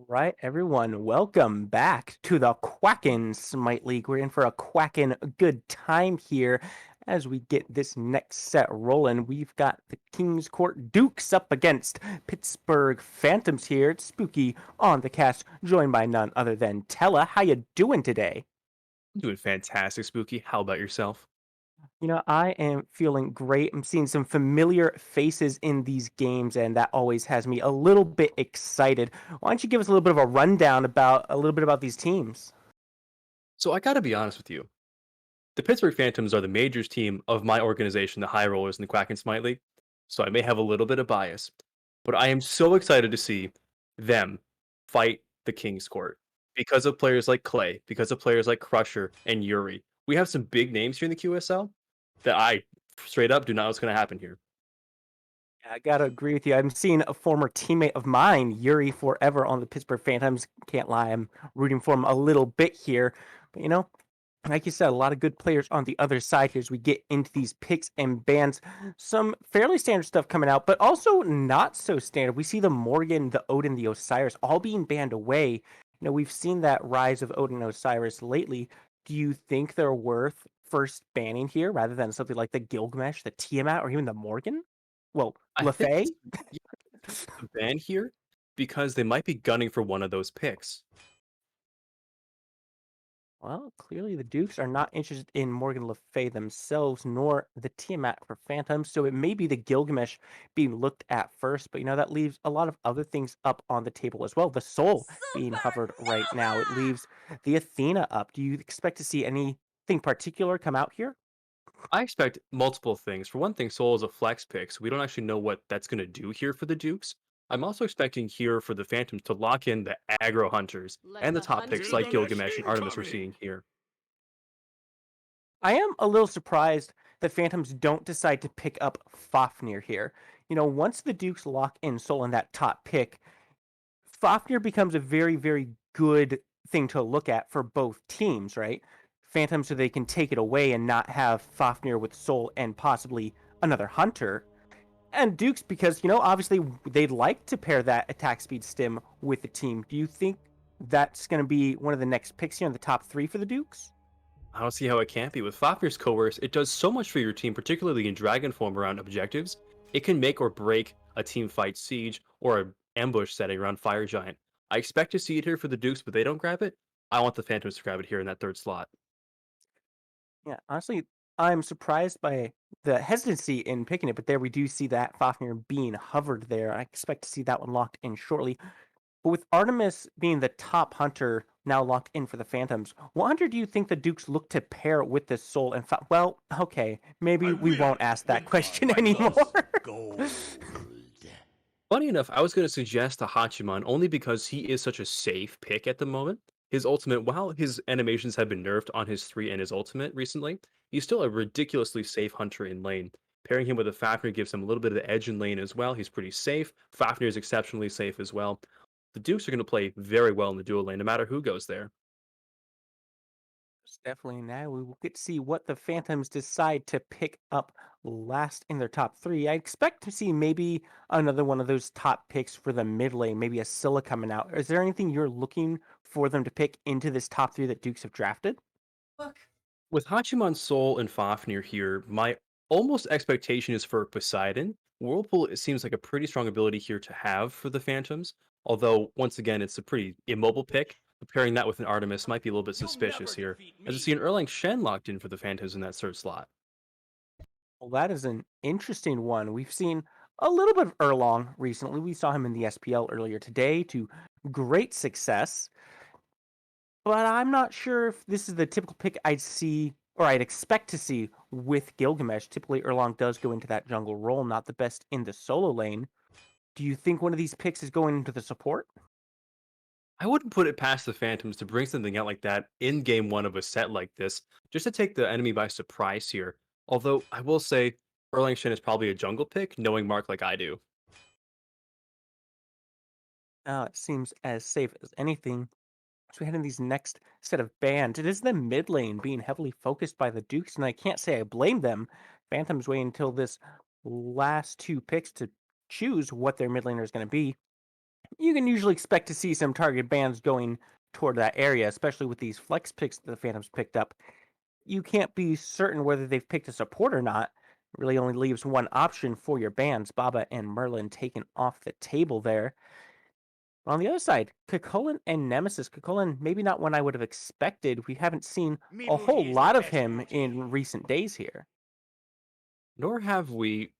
Right, everyone, welcome back to the Quackin' Smite League. We're in for a quackin' good time here as we get this next set rolling. We've got the King's Court Dukes up against Pittsburgh Phantoms here. It's Spooky on the cast, joined by none other than Tella. How you doing today? Doing fantastic, Spooky. How about yourself? I am feeling great. I'm seeing some familiar faces in these games, and that always has me a little bit excited. Why don't you give us a little bit of a rundown about these teams? So I gotta be honest with you. The Pittsburgh Phantoms are the majors team of my organization, the High Rollers in the Quack and Smite League. So I may have a little bit of bias. But I am so excited to see them fight the King's Court. Because of players like Clay, because of players like Crusher and Yuri. We have some big names here in the QSL that I straight up do not know what's gonna happen here. I gotta agree with you. I'm seeing a former teammate of mine, Yuri, forever on the Pittsburgh Phantoms. Can't lie, I'm rooting for him a little bit here. But like you said, a lot of good players on the other side here as we get into these picks and bans. Some fairly standard stuff coming out, but also not so standard. We see the Morgan, the Odin, the Osiris all being banned away. We've seen that rise of Odin and Osiris lately. Do you think they're worth first banning here rather than something like the Gilgamesh, the Tiamat, or even the Morgan? Well, I think LaFay? it's a ban here because they might be gunning for one of those picks. Well, clearly the Dukes are not interested in Morgan Le Fay themselves, nor the Tiamat for Phantoms, so it may be the Gilgamesh being looked at first, but that leaves a lot of other things up on the table as well. The Soul being hovered right now. It leaves the Athena up. Do you expect to see anything particular come out here? I expect multiple things. For one thing, Soul is a flex pick, so we don't actually know what that's going to do here for the Dukes. I'm also expecting here for the Phantoms to lock in the aggro hunters Let and the the top picks hunted like hunt. Gilgamesh and Artemis we're seeing here. I am a little surprised that Phantoms don't decide to pick up Fafnir here. Once the Dukes lock in Soul in that top pick, Fafnir becomes a very, very good thing to look at for both teams, right? Phantom so they can take it away and not have Fafnir with Soul and possibly another Hunter. And Dukes because, obviously they'd like to pair that attack speed stim with the team. Do you think that's going to be one of the next picks here in the top three for the Dukes? I don't see how it can't be. With Fafnir's Coerce, it does so much for your team, particularly in Dragon form around objectives. It can make or break a team fight siege or an ambush setting around Fire Giant. I expect to see it here for the Dukes, but they don't grab it. I want the Phantoms to grab it here in that third slot. Yeah, honestly, I'm surprised by the hesitancy in picking it, but there we do see that Fafnir being hovered there. I expect to see that one locked in shortly. But with Artemis being the top hunter now locked in for the Phantoms, what hunter do you think the Dukes look to pair with this soul? And well, okay, maybe I we won't will ask that with question my anymore. lost gold. Funny enough, I was going to suggest a Hachiman only because he is such a safe pick at the moment. His ultimate, while his animations have been nerfed on his 3 and his ultimate recently, he's still a ridiculously safe hunter in lane. Pairing him with a Fafnir gives him a little bit of the edge in lane as well. He's pretty safe. Fafnir is exceptionally safe as well. The Dukes are going to play very well in the dual lane, no matter who goes there. Definitely now we will get to see what the Phantoms decide to pick up last in their top three. I expect to see maybe another one of those top picks for the mid lane, maybe a Scylla coming out. Is there anything you're looking for them to pick into this top three that Dukes have drafted? Look, With Hachiman Soul and Fafnir here, my almost expectation is for Poseidon. Whirlpool it seems like a pretty strong ability here to have for the Phantoms, although once again it's a pretty immobile pick. But pairing that with an Artemis might be a little bit you'll suspicious never here, defeat as I see me. an Erlang Shen locked in for the Phantoms in that third slot. Well, that is an interesting one. We've seen a little bit of Erlong recently. We saw him in the SPL earlier today to great success. But I'm not sure if this is the typical pick I'd see or I'd expect to see with Gilgamesh. Typically, Erlong does go into that jungle role, not the best in the solo lane. Do you think one of these picks is going into the support? I wouldn't put it past the Phantoms to bring something out like that in game one of a set like this, just to take the enemy by surprise here. Although I will say Erlang Shen is probably a jungle pick, knowing Mark like I do. It seems as safe as anything. So we head in these next set of bans. It is the mid lane being heavily focused by the Dukes, and I can't say I blame them. Phantoms wait until this last two picks to choose what their mid laner is going to be. You can usually expect to see some target bands going toward that area, especially with these flex picks that the Phantoms picked up. You can't be certain whether they've picked a support or not. It really only leaves one option for your bands, Baba and Merlin taken off the table there. On the other side, Kukulin and Nemesis. Kukulin, maybe not one I would have expected. We haven't seen a whole Meat is lot the of best him booty. in recent days here. Nor have we,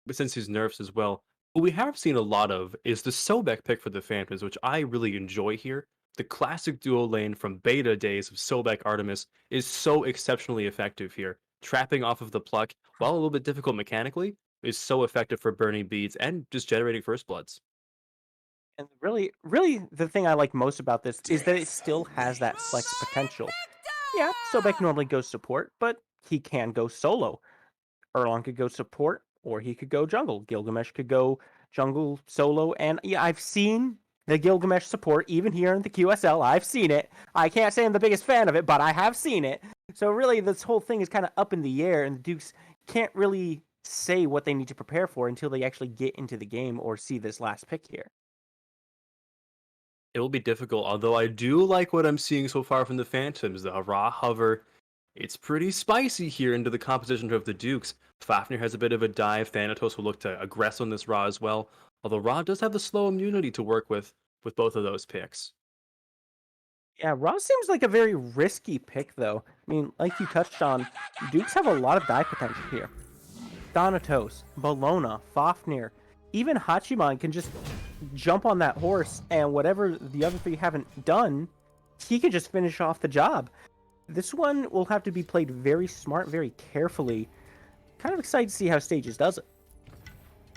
but since he's nerfs as well. What we have seen a lot of is the Sobek pick for the Phantoms, which I really enjoy here. The classic duo lane from beta days of Sobek Artemis is so exceptionally effective here. Trapping off of the pluck, while a little bit difficult mechanically, is so effective for burning beads and just generating first bloods. And really, the thing I like most about this is that it still has that flex potential. Yeah, Sobek Trifecta! normally goes support, but he can go solo. Erlang could go support, or he could go jungle. Gilgamesh could go jungle solo, and yeah, I've seen the Gilgamesh support even here in the QSL. I've seen it. I can't say I'm the biggest fan of it, but I have seen it. So really, this whole thing is kind of up in the air, and the Dukes can't really say what they need to prepare for until they actually get into the game or see this last pick here. It will be difficult, although I do like what I'm seeing so far from the Phantoms. The raw hover, it's pretty spicy here into the composition of the Dukes. Fafnir has a bit of a dive. Thanatos will look to aggress on this Ra as well. Although Ra does have the slow immunity to work with both of those picks. Yeah, Ross seems like a very risky pick, though. I mean, like you touched on, Dukes have a lot of die potential here. Thanatos, Bologna, Fafnir, even Hachiman can just jump on that horse, and whatever the other three haven't done, he can just finish off the job. This one will have to be played very smart, very carefully. Kind of excited to see how Stages does it.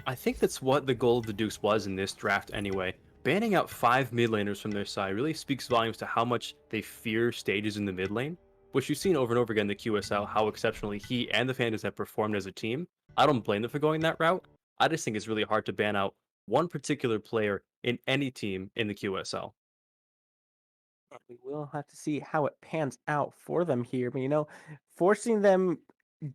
I think that's what the goal of the Dukes was in this draft anyway. Banning out 5 mid laners from their side really speaks volumes to how much they fear stages in the mid lane, which you've seen over and over again in the QSL, how exceptionally he and the Phantoms have performed as a team. I don't blame them for going that route. I just think it's really hard to ban out one particular player in any team in the QSL. We will have to see how it pans out for them here, but forcing them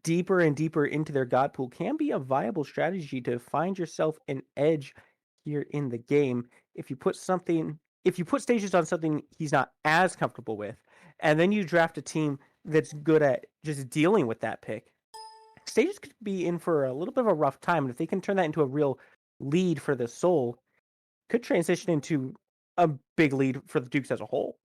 deeper and deeper into their god pool can be a viable strategy to find yourself an edge here in the game. If you put stages on something he's not as comfortable with, and then you draft a team that's good at just dealing with that pick, stages could be in for a little bit of a rough time. And if they can turn that into a real lead for the soul, could transition into a big lead for the Dukes as a whole.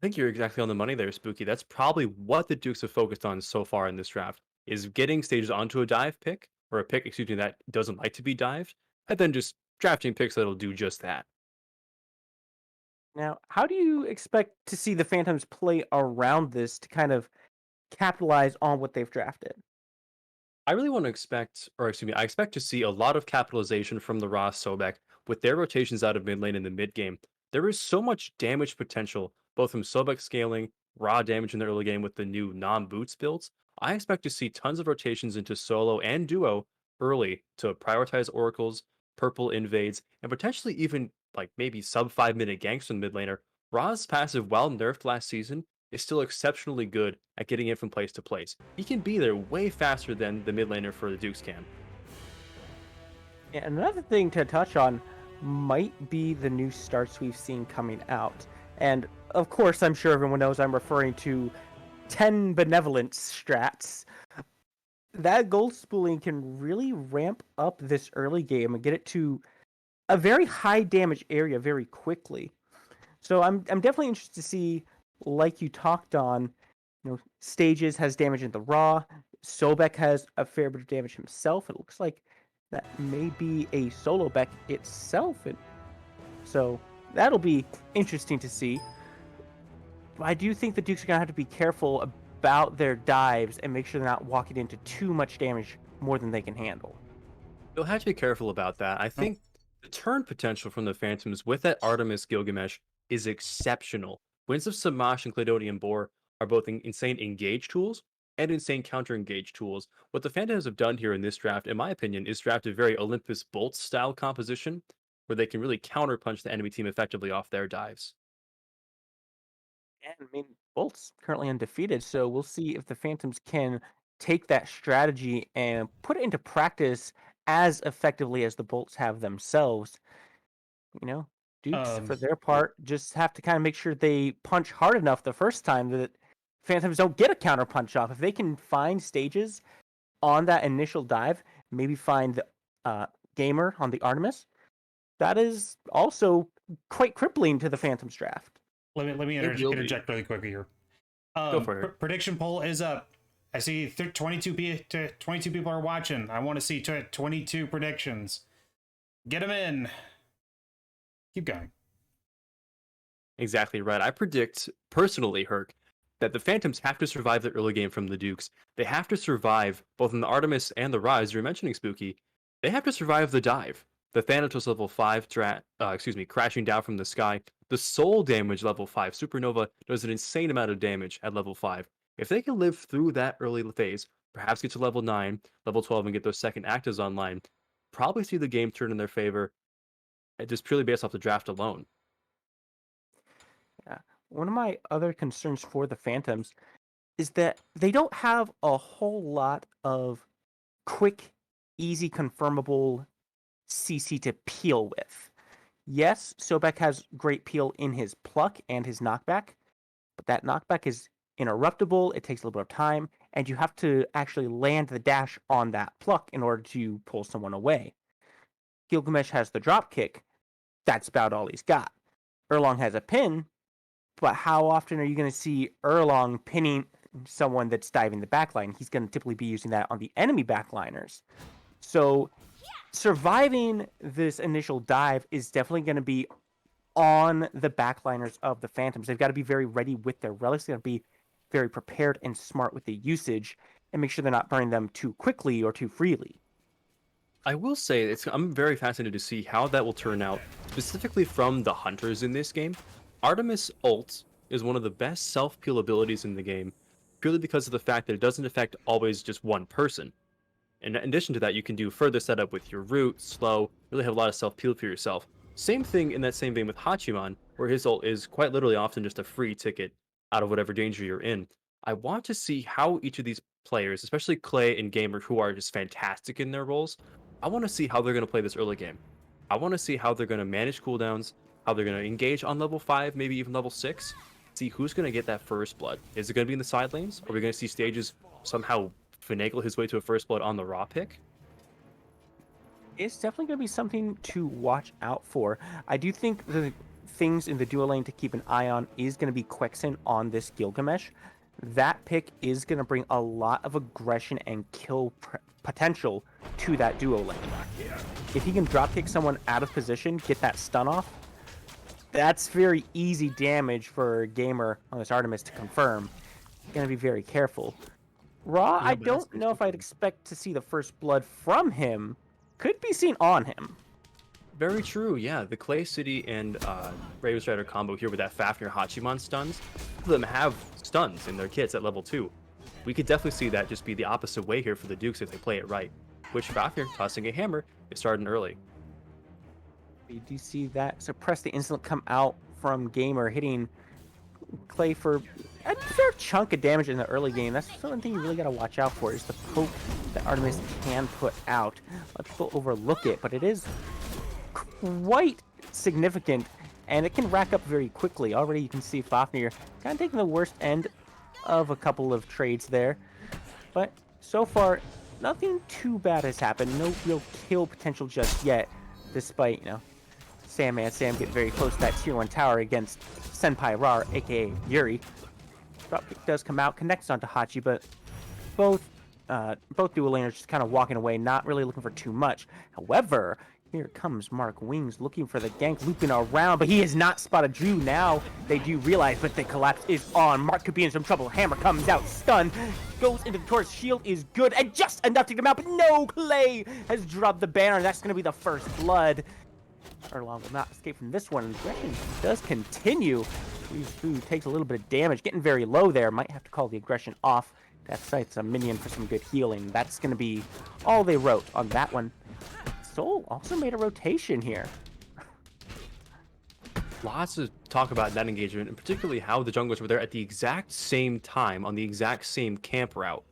I think you're exactly on the money there, Spooky. That's probably what the Dukes have focused on so far in this draft, is getting stages onto a dive pick, or a pick, excuse me, that doesn't like to be dived, and then just drafting picks that'll do just that. Now, how do you expect to see the Phantoms play around this to kind of capitalize on what they've drafted? I really want to expect, or excuse me, I expect to see a lot of capitalization from the Ross Sobek with their rotations out of mid lane in the mid game. There is so much damage potential, both from Sobek scaling, raw damage in the early game with the new non boots builds. I expect to see tons of rotations into solo and duo early to prioritize oracles, purple invades, and potentially even like maybe sub 5 minute ganks from mid laner. Ra's passive, while nerfed last season, is still exceptionally good at getting it from place to place. He can be there way faster than the mid laner for the Dukes can. And another thing to touch on might be the new starts we've seen coming out. And of course, I'm sure everyone knows I'm referring to 10 benevolent strats. That gold spooling can really ramp up this early game and get it to a very high damage area very quickly. So I'm definitely interested to see, like you talked on, Stages has damage in the raw. Sobek has a fair bit of damage himself. It looks like that may be a solo Beck itself, and so that'll be interesting to see. But I do think the Dukes are gonna have to be careful about their dives and make sure they're not walking into too much damage more than they can handle. You'll have to be careful about that. I think the turn potential from the Phantoms with that Artemis Gilgamesh is exceptional. Winds of Samash and Cladodian Boar are both insane engage tools and insane counter engage tools. What the Phantoms have done here in this draft, in my opinion, is draft a very Olympus Bolt style composition where they can really counterpunch the enemy team effectively off their dives. And I mean, Bolt's currently undefeated, so we'll see if the Phantoms can take that strategy and put it into practice as effectively as the Bolts have themselves. Dukes, Um, for their part, just have to kind of make sure they punch hard enough the first time that Phantoms don't get a counter punch off. If they can find stages on that initial dive, maybe find the Gamer on the Artemis, that is also quite crippling to the Phantoms draft. let me It will be. interject really quickly here. Go for it. Prediction poll is up. I see 22 people are watching. I want to see 22 predictions. Get them in. Keep going. Exactly right. I predict, personally, Herc, that the Phantoms have to survive the early game from the Dukes. They have to survive, both in the Artemis and the Rise, you were mentioning, Spooky. They have to survive the dive. The Thanatos level 5, crashing down from the sky. The soul damage level 5. Supernova does an insane amount of damage at level 5. If they can live through that early phase, perhaps get to level 9, level 12, and get those second actives online, probably see the game turn in their favor, just purely based off the draft alone. Yeah. One of my other concerns for the Phantoms is that they don't have a whole lot of quick, easy, confirmable CC to peel with. Yes, Sobek has great peel in his pluck and his knockback, but that knockback is interruptible, it takes a little bit of time, and you have to actually land the dash on that pluck in order to pull someone away. Gilgamesh has the drop kick, that's about all he's got. Erlong has a pin, but how often are you going to see Erlong pinning someone that's diving the backline? He's going to typically be using that on the enemy backliners. So surviving this initial dive is definitely going to be on the backliners of the Phantoms. They've got to be very ready with their relics. They've got to be very prepared and smart with the usage and make sure they're not burning them too quickly or too freely. I will say I'm very fascinated to see how that will turn out, specifically from the hunters in this game. Artemis ult is one of the best self-peel abilities in the game, purely because of the fact that it doesn't affect always just one person. In addition to that, you can do further setup with your root, slow, really have a lot of self-peel for yourself. Same thing in that same vein with Hachiman, where his ult is quite literally often just a free ticket out of whatever danger you're in. I want to see how each of these players, especially Clay and Gamer, who are just fantastic in their roles, I want to see how they're going to play this early game. I want to see how they're going to manage cooldowns, how they're going to engage on level 5, maybe even level 6. See who's going to get that first blood. Is it going to be in the side lanes? Are we going to see Stages somehow finagle his way to a first blood on the raw pick? It's definitely going to be something to watch out for. I do think the things in the duo lane to keep an eye on is going to be Quexen on this Gilgamesh. That pick is going to bring a lot of aggression and kill potential to that duo lane. If he can dropkick someone out of position, get that stun off, that's very easy damage for a Gamer on this Artemis to confirm. Going to be very careful. Raw, Yeah, I but don't know if I'd expect to see the first blood from him. Could be seen on him. Very true, yeah. The Clay City and Raven Strider combo here with that Fafnir Hachiman stuns, both of them have stuns in their kits at level 2. We could definitely see that just be the opposite way here for the Dukes if they play it right. Which Fafnir, tossing a hammer, is starting early. You do see that suppress the instant come out from Gamer, hitting Clay for a fair chunk of damage in the early game. That's the one thing you really got to watch out for, is the poke that Artemis can put out. A lot of people overlook it, but it is quite significant, and it can rack up very quickly. Already you can see Fafnir kind of taking the worst end of a couple of trades there, but so far nothing too bad has happened. No real kill potential just yet, despite, you know, Sam getting very close to that tier 1 tower against Senpai Rar, aka Yuri. Dropkick does come out, connects onto Hachi, but both dual laners just kind of walking away, not really looking for too much. However, here comes Mark Wings looking for the gank, looping around, but he has not spotted Drew. Now they do realize, but the collapse is on. Mark could be in some trouble. Hammer comes out, stunned, goes into the torch. Shield is good, and just enough to get him out, but no, Clay has dropped the banner, and that's going to be the first blood. Erlong will not escape from this one. Aggression does continue. Who takes a little bit of damage, getting very low there. Might have to call the aggression off. That site's a minion for some good healing. That's going to be all they wrote on that one. Soul also made a rotation here. Lots to talk about that engagement, and particularly how the junglers were there at the exact same time on the exact same camp route.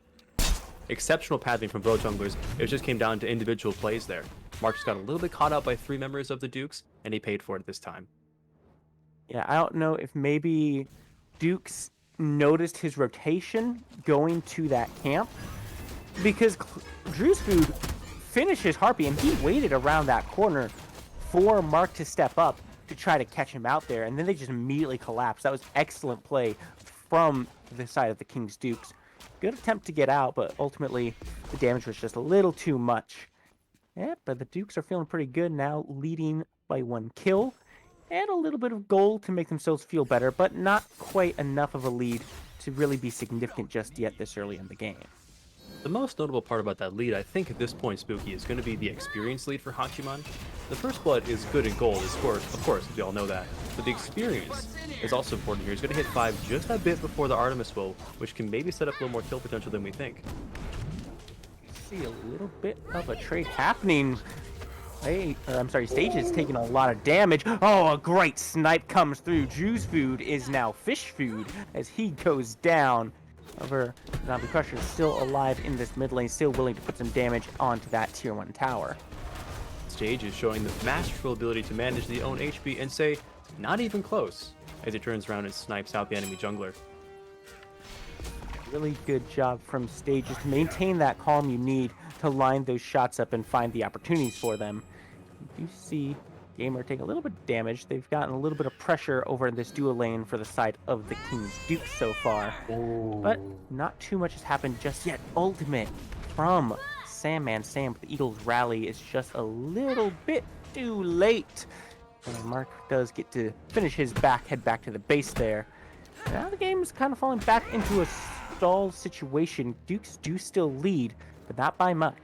Exceptional pathing from both junglers. It just came down to individual plays there. Mark just got a little bit caught up by 3 members of the Dukes, and he paid for it this time. Yeah, I don't know if maybe Dukes noticed his rotation going to that camp because Drew's food finished his Harpy and he waited around that corner for Mark to step up to try to catch him out there, and then they just immediately collapsed. That was excellent play from the side of the King's Dukes. Good attempt to get out, but ultimately the damage was just a little too much. Yeah, but the Dukes are feeling pretty good now, leading by 1 kill and a little bit of gold to make themselves feel better, but not quite enough of a lead to really be significant just yet this early in the game. The most notable part about that lead, I think at this point, Spooky, is going to be the experience lead for Hachiman. The first blood is good in gold, of course, we all know that, but the experience is also important here. He's going to hit 5 just a bit before the Artemis will, which can maybe set up a little more kill potential than we think. See a little bit of a trade happening. Stage is taking a lot of damage. Oh, a great snipe comes through. Drew's food is now fish food as he goes down. However, Zombie Crusher is still alive in this mid lane, still willing to put some damage onto that tier 1 tower. Stage is showing the masterful ability to manage the own HP and say, not even close, as he turns around and snipes out the enemy jungler. Really good job from Stages to maintain that calm you need to line those shots up and find the opportunities for them. You see Gamer take a little bit of damage. They've gotten a little bit of pressure over in this dual lane for the side of the King's Duke so far. But not too much has happened just yet. Ultimate from Sandman Sam with the Eagles rally is just a little bit too late. And Mark does get to finish his head back to the base there. Now the game is kind of falling back into a stall situation. Dukes do still lead, but not by much.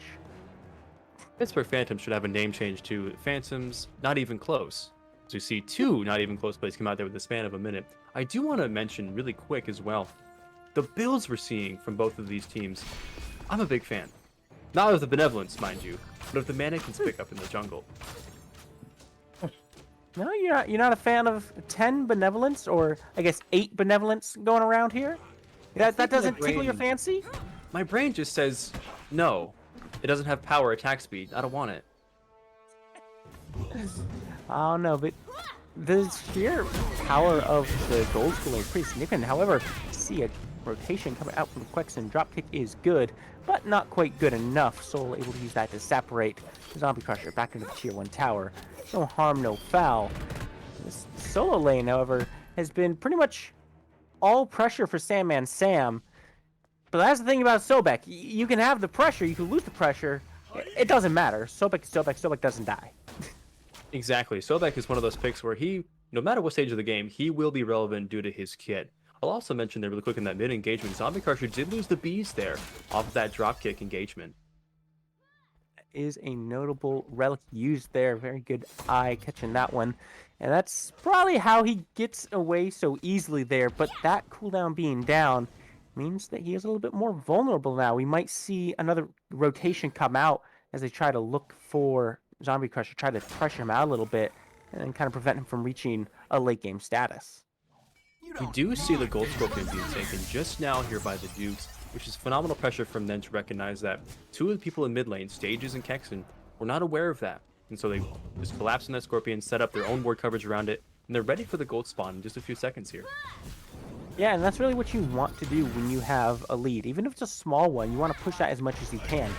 Pittsburgh Phantoms should have a name change to Phantoms Not Even Close. So you see 2 Not Even Close plays come out there with the span of a minute. I do want to mention really quick as well, the builds we're seeing from both of these teams, I'm a big fan. Not of the benevolence, mind you, but of the mana can pick up in the jungle. No, you're not a fan of 10 benevolence, or I guess 8 benevolence going around here? That doesn't tickle your fancy? My brain just says, no. It doesn't have power attack speed. I don't want it. I don't know, but the sheer power of the gold schooler is pretty significant. However, see a rotation coming out from the Quexen. Dropkick is good, but not quite good enough. Soul able to use that to separate Zombie Crusher back into the tier 1 tower. No harm, no foul. This solo lane, however, has been pretty much all pressure for Sandman Sam. But that's the thing about Sobek. You can have the pressure, you can lose the pressure. It doesn't matter. Sobek doesn't die. Exactly. Sobek is one of those picks where he, no matter what stage of the game, he will be relevant due to his kit. I'll also mention there really quick in that mid engagement, Zombie Crusher did lose the bees there off of that dropkick engagement. Is a notable relic used there. Very good eye catching that one. And that's probably how he gets away so easily there. But that cooldown being down means that he is a little bit more vulnerable now. We might see another rotation come out as they try to look for Zombie Crusher, try to pressure him out a little bit, and kind of prevent him from reaching a late game status. We do see the Gold Scorpion being taken just now here by the Dukes, which is phenomenal pressure from them to recognize that 2 of the people in mid lane, Stages and Kexen, were not aware of that. And so they just collapse on that Scorpion, set up their own ward coverage around it, and they're ready for the gold spawn in just a few seconds here. Yeah, and that's really what you want to do when you have a lead. Even if it's a small one, you want to push that as much as you can.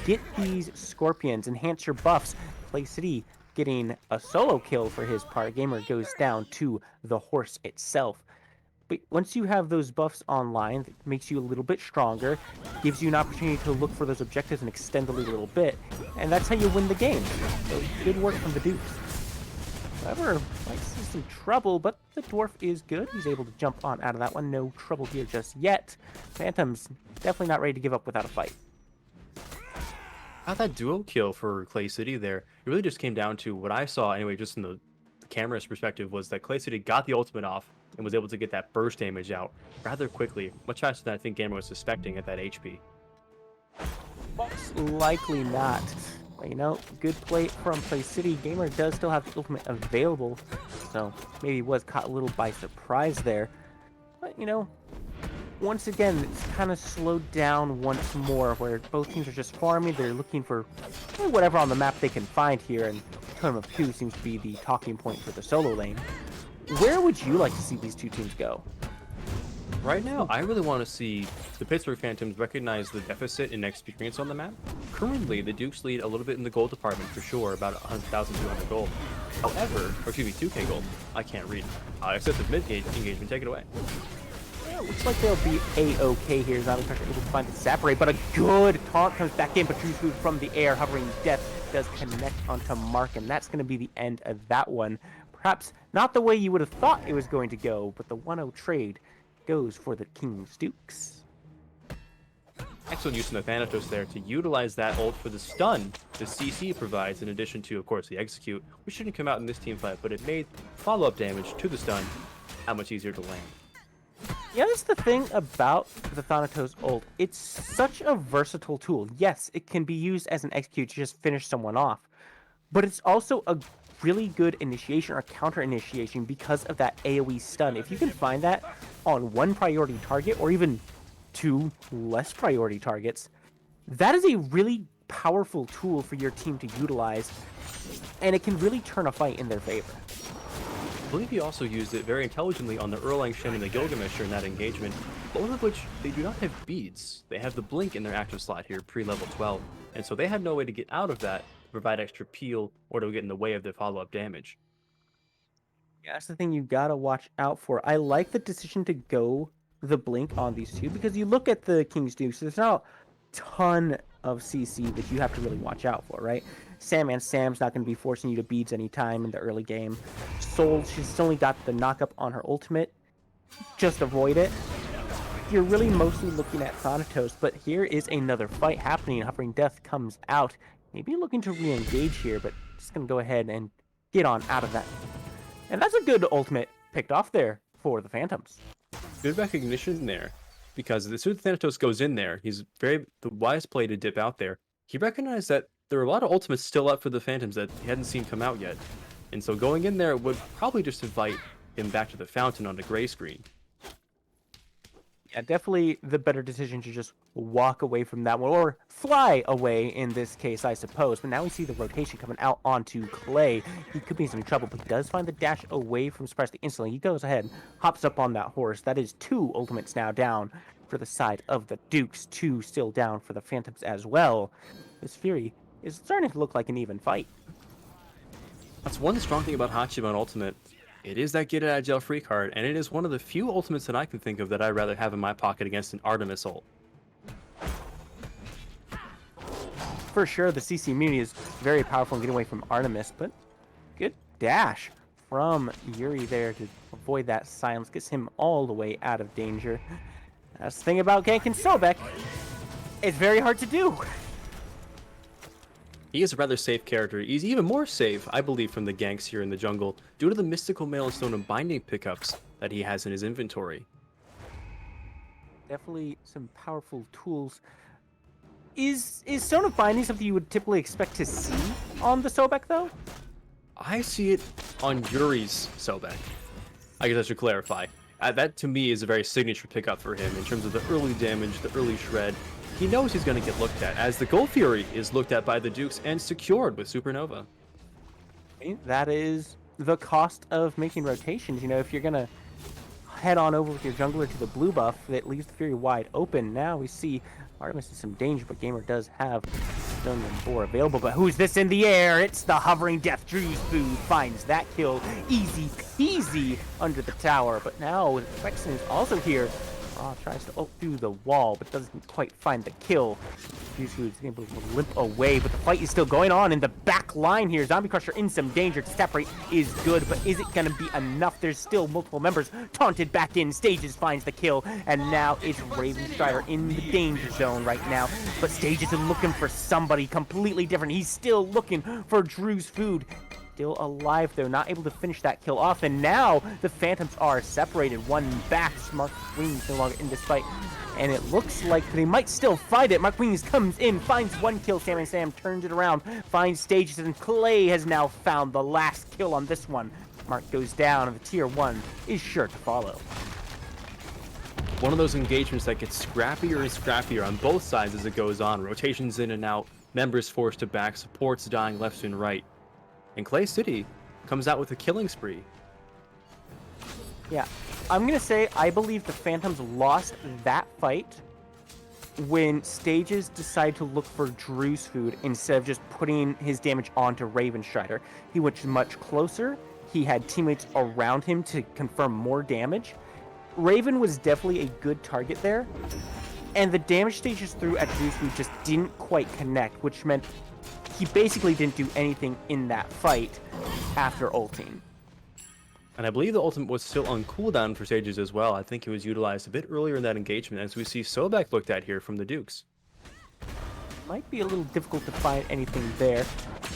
Get these Scorpions, enhance your buffs. Play City getting a solo kill for his part. Gamer goes down to the horse itself. But once you have those buffs online, it makes you a little bit stronger, gives you an opportunity to look for those objectives and extend the lead a little bit, and that's how you win the game. So good work from the Dukes. However, might see some trouble, but the Dwarf is good. He's able to jump on out of that one. No trouble here just yet. Phantom's definitely not ready to give up without a fight. That duo kill for Clay City there, it really just came down to what I saw anyway, just in the camera's perspective, was that Clay City got the ultimate off and was able to get that burst damage out rather quickly, much faster than I think Gamer was suspecting at that HP. Most likely not. But, you know, good play from Play City. Gamer does still have the ultimate available, so maybe was caught a little by surprise there. But, you know, once again, it's kind of slowed down once more, where both teams are just farming. They're looking for whatever on the map they can find here, and Totem of Two seems to be the talking point for the solo lane. Where would you like to see these two teams go? Right now, I really want to see the Pittsburgh Phantoms recognize the deficit in experience on the map. Currently, the Dukes lead a little bit in the gold department for sure, about 1,200 gold. However, or excuse me, 2k gold. I can't read. Excessive mid-gauge engagement, take it away. Yeah, looks like they'll be a-okay here. Zombie Crusher able to find the separate, but a good taunt comes back in, but Drew's Food from the air, hovering death does connect onto Mark, and that's going to be the end of that one. Perhaps not the way you would have thought it was going to go, but the 1-0 trade goes for the King's Dukes. Excellent use of the Thanatos there to utilize that ult for the stun the CC provides, in addition to, of course, the execute, which shouldn't come out in this team fight, but it made follow-up damage to the stun how much easier to land. Yeah, that's the thing about the Thanatos ult. It's such a versatile tool. Yes, it can be used as an execute to just finish someone off, but it's also a really good initiation or counter initiation because of that AoE stun. If you can find that on one priority target or even two less priority targets, that is a really powerful tool for your team to utilize, and it can really turn a fight in their favor. I believe he also used it very intelligently on the Erlang Shen and the Gilgamesher in that engagement, both of which they do not have beads. They have the blink in their active slot here, pre-level 12, and so they had no way to get out of that to provide extra peel or to get in the way of their follow-up damage. Yeah, that's the thing you gotta watch out for. I like the decision to go the blink on these two because you look at the King's Dukes, there's not a ton of CC that you have to really watch out for, right? Sam's not going to be forcing you to beads anytime in the early game. Soul, she's only got the knockup on her ultimate. Just avoid it. You're really mostly looking at Thanatos, but here is another fight happening. Hovering Death comes out. Maybe looking to re-engage here, but just going to go ahead and get on out of that. And that's a good ultimate picked off there for the Phantoms. Good recognition there, because as soon as Thanatos goes in there, he's the wise play to dip out there. He recognized that there were a lot of ultimates still up for the Phantoms that he hadn't seen come out yet, and so going in there would probably just invite him back to the fountain on the gray screen. Yeah, definitely the better decision to just walk away from that one, or fly away in this case, I suppose. But now we see the rotation coming out onto Clay. He could be in some trouble, but he does find the dash away from Surprise instantly. He goes ahead, hops up on that horse. That is 2 ultimates now down for the side of the Dukes, 2 still down for the Phantoms as well. This Fury is starting to look like an even fight. That's one strong thing about Hachiban Ultimate. It is that get it out of jail free card, and it is one of the few ultimates that I can think of that I'd rather have in my pocket against an Artemis ult. For sure, the CC immunity is very powerful in getting away from Artemis, but good dash from Yuri there to avoid that silence. Gets him all the way out of danger. That's the thing about ganking Sobek. It's very hard to do. He is a rather safe character. He's even more safe, I believe, from the ganks here in the jungle, due to the mystical Mail and Stone and Binding pickups that he has in his inventory. Definitely some powerful tools. Is Stone of Binding something you would typically expect to see on the Sobek, though? I see it on Yuri's Sobek. I guess I should clarify. That, to me, is a very signature pickup for him in terms of the early damage, the early shred. He knows he's going to get looked at, as the Gold Fury is looked at by the Dukes and secured with Supernova. That is the cost of making rotations. You know, if you're going to head on over with your jungler to the blue buff, that leaves the Fury wide open. Now we see Artemis in some danger, but Gamer does have Stone and 4 available. But who's this in the air? It's the Hovering Death. Drew's Food finds that kill. Easy peasy under the tower. But now Rexon is also here. Tries to ult through the wall, but doesn't quite find the kill. Drew's Food is able to limp away, but the fight is still going on in the back line here. Zombie Crusher in some danger. Separate is good, but is it going to be enough? There's still multiple members taunted back in. Stages finds the kill, and now it's Raven Strider in the danger zone right now. But Stages is looking for somebody completely different. He's still looking for Drew's Food. Still alive, they're not able to finish that kill off, and now the Phantoms are separated. One back, Mark Queens no longer in this fight, and it looks like they might still fight it. Mark Queens comes in, finds one kill. Sam turns it around, finds Stages, and Clay has now found the last kill on this one. Mark goes down, and the tier 1 is sure to follow. One of those engagements that gets scrappier and scrappier on both sides as it goes on. Rotations in and out, members forced to back, supports dying left and right. And Clay City comes out with a killing spree. Yeah, I'm gonna say I believe the Phantoms lost that fight when Stages decided to look for Drew's food instead of just putting his damage onto Ravenstrider. He went much closer. He had teammates around him to confirm more damage. Raven was definitely a good target there, and the damage Stages threw at Drew's food just didn't quite connect, which meant he basically didn't do anything in that fight after ulting. And I believe the ultimate was still on cooldown for Sages as well. I think it was utilized a bit earlier in that engagement, as we see Sobek looked at here from the Dukes. Might be a little difficult to find anything there,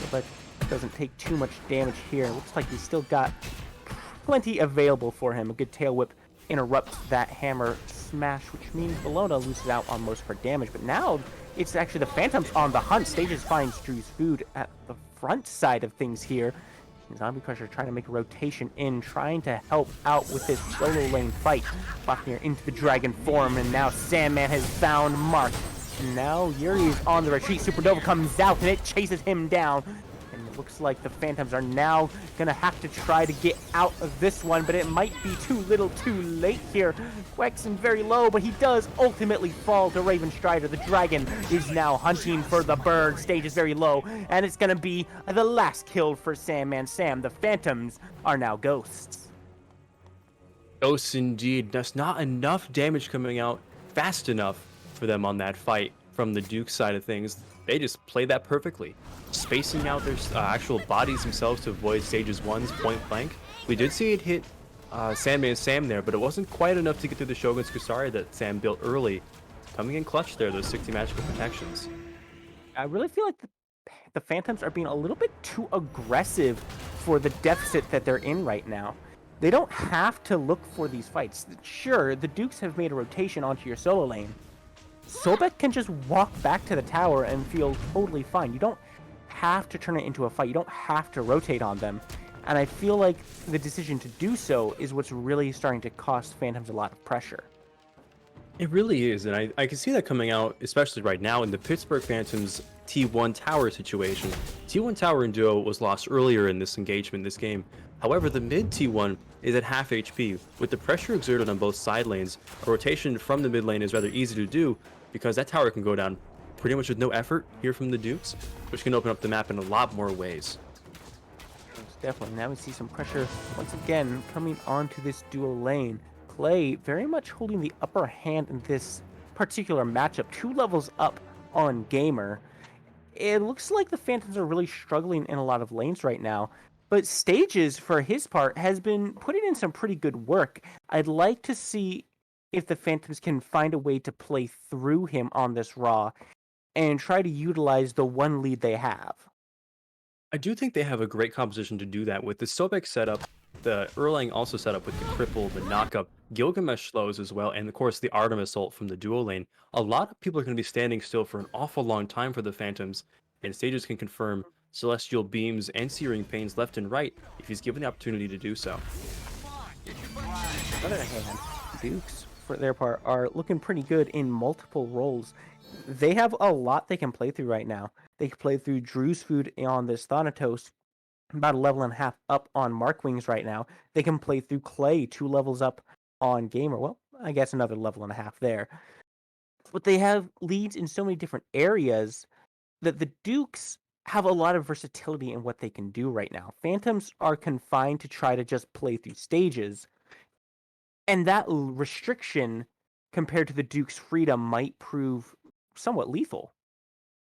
but doesn't take too much damage here. Looks like he's still got plenty available for him. A good tail whip interrupts that hammer smash, which means Bologna loses out on most of her damage. But now it's actually the Phantoms on the hunt. Stages finds Drew's food at the front side of things here. Zombie Crusher trying to make a rotation in, trying to help out with this solo lane fight. Fafnir into the dragon form, and now Sandman has found Mark. And now Yuri is on the retreat. Supernova comes out, and it chases him down. And it looks like the Phantoms are now going to have to try to get out of this one, but it might be too little too late here. Quexen very low, but he does ultimately fall to Ravenstrider. The dragon is now hunting for the bird. Stage is very low, and it's going to be the last kill for Sandman Sam. The Phantoms are now ghosts. Ghosts indeed. That's not enough damage coming out fast enough for them on that fight from the Duke side of things. They just played that perfectly, spacing out their actual bodies themselves to avoid Stages 1's point blank. We did see it hit Sandman Sam there, but it wasn't quite enough to get through the Shogun's Kusari that Sam built early. Coming in clutch there, those 60 magical protections. I really feel like the Phantoms are being a little bit too aggressive for the deficit that they're in right now. They don't have to look for these fights. Sure, the Dukes have made a rotation onto your solo lane. Sobek can just walk back to the tower and feel totally fine. You don't have to turn it into a fight. You don't have to rotate on them. And I feel like the decision to do so is what's really starting to cost Phantoms a lot of pressure. It really is, and I can see that coming out, especially right now in the Pittsburgh Phantoms T1 tower situation. T1 tower and duo was lost earlier in this engagement, this game. However, the mid T1 is at half HP. With the pressure exerted on both side lanes, a rotation from the mid lane is rather easy to do because that tower can go down pretty much with no effort here from the Dukes, which can open up the map in a lot more ways. Definitely. Now we see some pressure once again coming onto this duo lane. Clay very much holding the upper hand in this particular matchup, 2 levels up on Gamer. It looks like the Phantoms are really struggling in a lot of lanes right now, but Stages, for his part, has been putting in some pretty good work. I'd like to see if the Phantoms can find a way to play through him on this Raw and try to utilize the one lead they have. I do think they have a great composition to do that with the Sobek setup, the Erlang also set up with the cripple, the knockup, Gilgamesh slows as well, and of course the Artemis ult from the duo lane. A lot of people are going to be standing still for an awful long time for the Phantoms, and Stages can confirm Celestial Beams and Searing Pains left and right if he's given the opportunity to do so. On the other hand, Dukes, for their part, are looking pretty good in multiple roles. They have a lot they can play through right now. They can play through Drew's food on this Thanatos, about a level and a half up on Markwings right now. They can play through Clay, 2 levels up on Gamer. Well, I guess another level and a half there. But they have leads in so many different areas that the Dukes have a lot of versatility in what they can do right now. Phantoms are confined to try to just play through Stages, and that restriction compared to the Duke's freedom might prove somewhat lethal.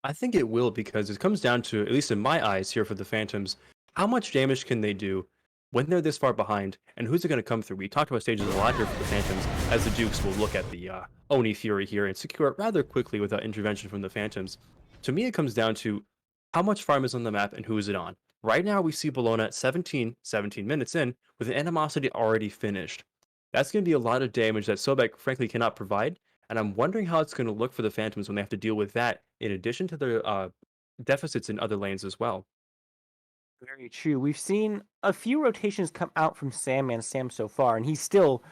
I think it will because it comes down to, at least in my eyes here for the Phantoms, how much damage can they do when they're this far behind, and who's it going to come through? We talked about Stages a lot here for the Phantoms, as the Dukes will look at the Oni Fury here and secure it rather quickly without intervention from the Phantoms. To me, it comes down to how much farm is on the map and who is it on. Right now, we see Bologna at 17 minutes in, with an animosity already finished. That's going to be a lot of damage that Sobek frankly cannot provide, and I'm wondering how it's going to look for the Phantoms when they have to deal with that, in addition to their deficits in other lanes as well. Very true. We've seen a few rotations come out from Sandman Sam so far, and he's still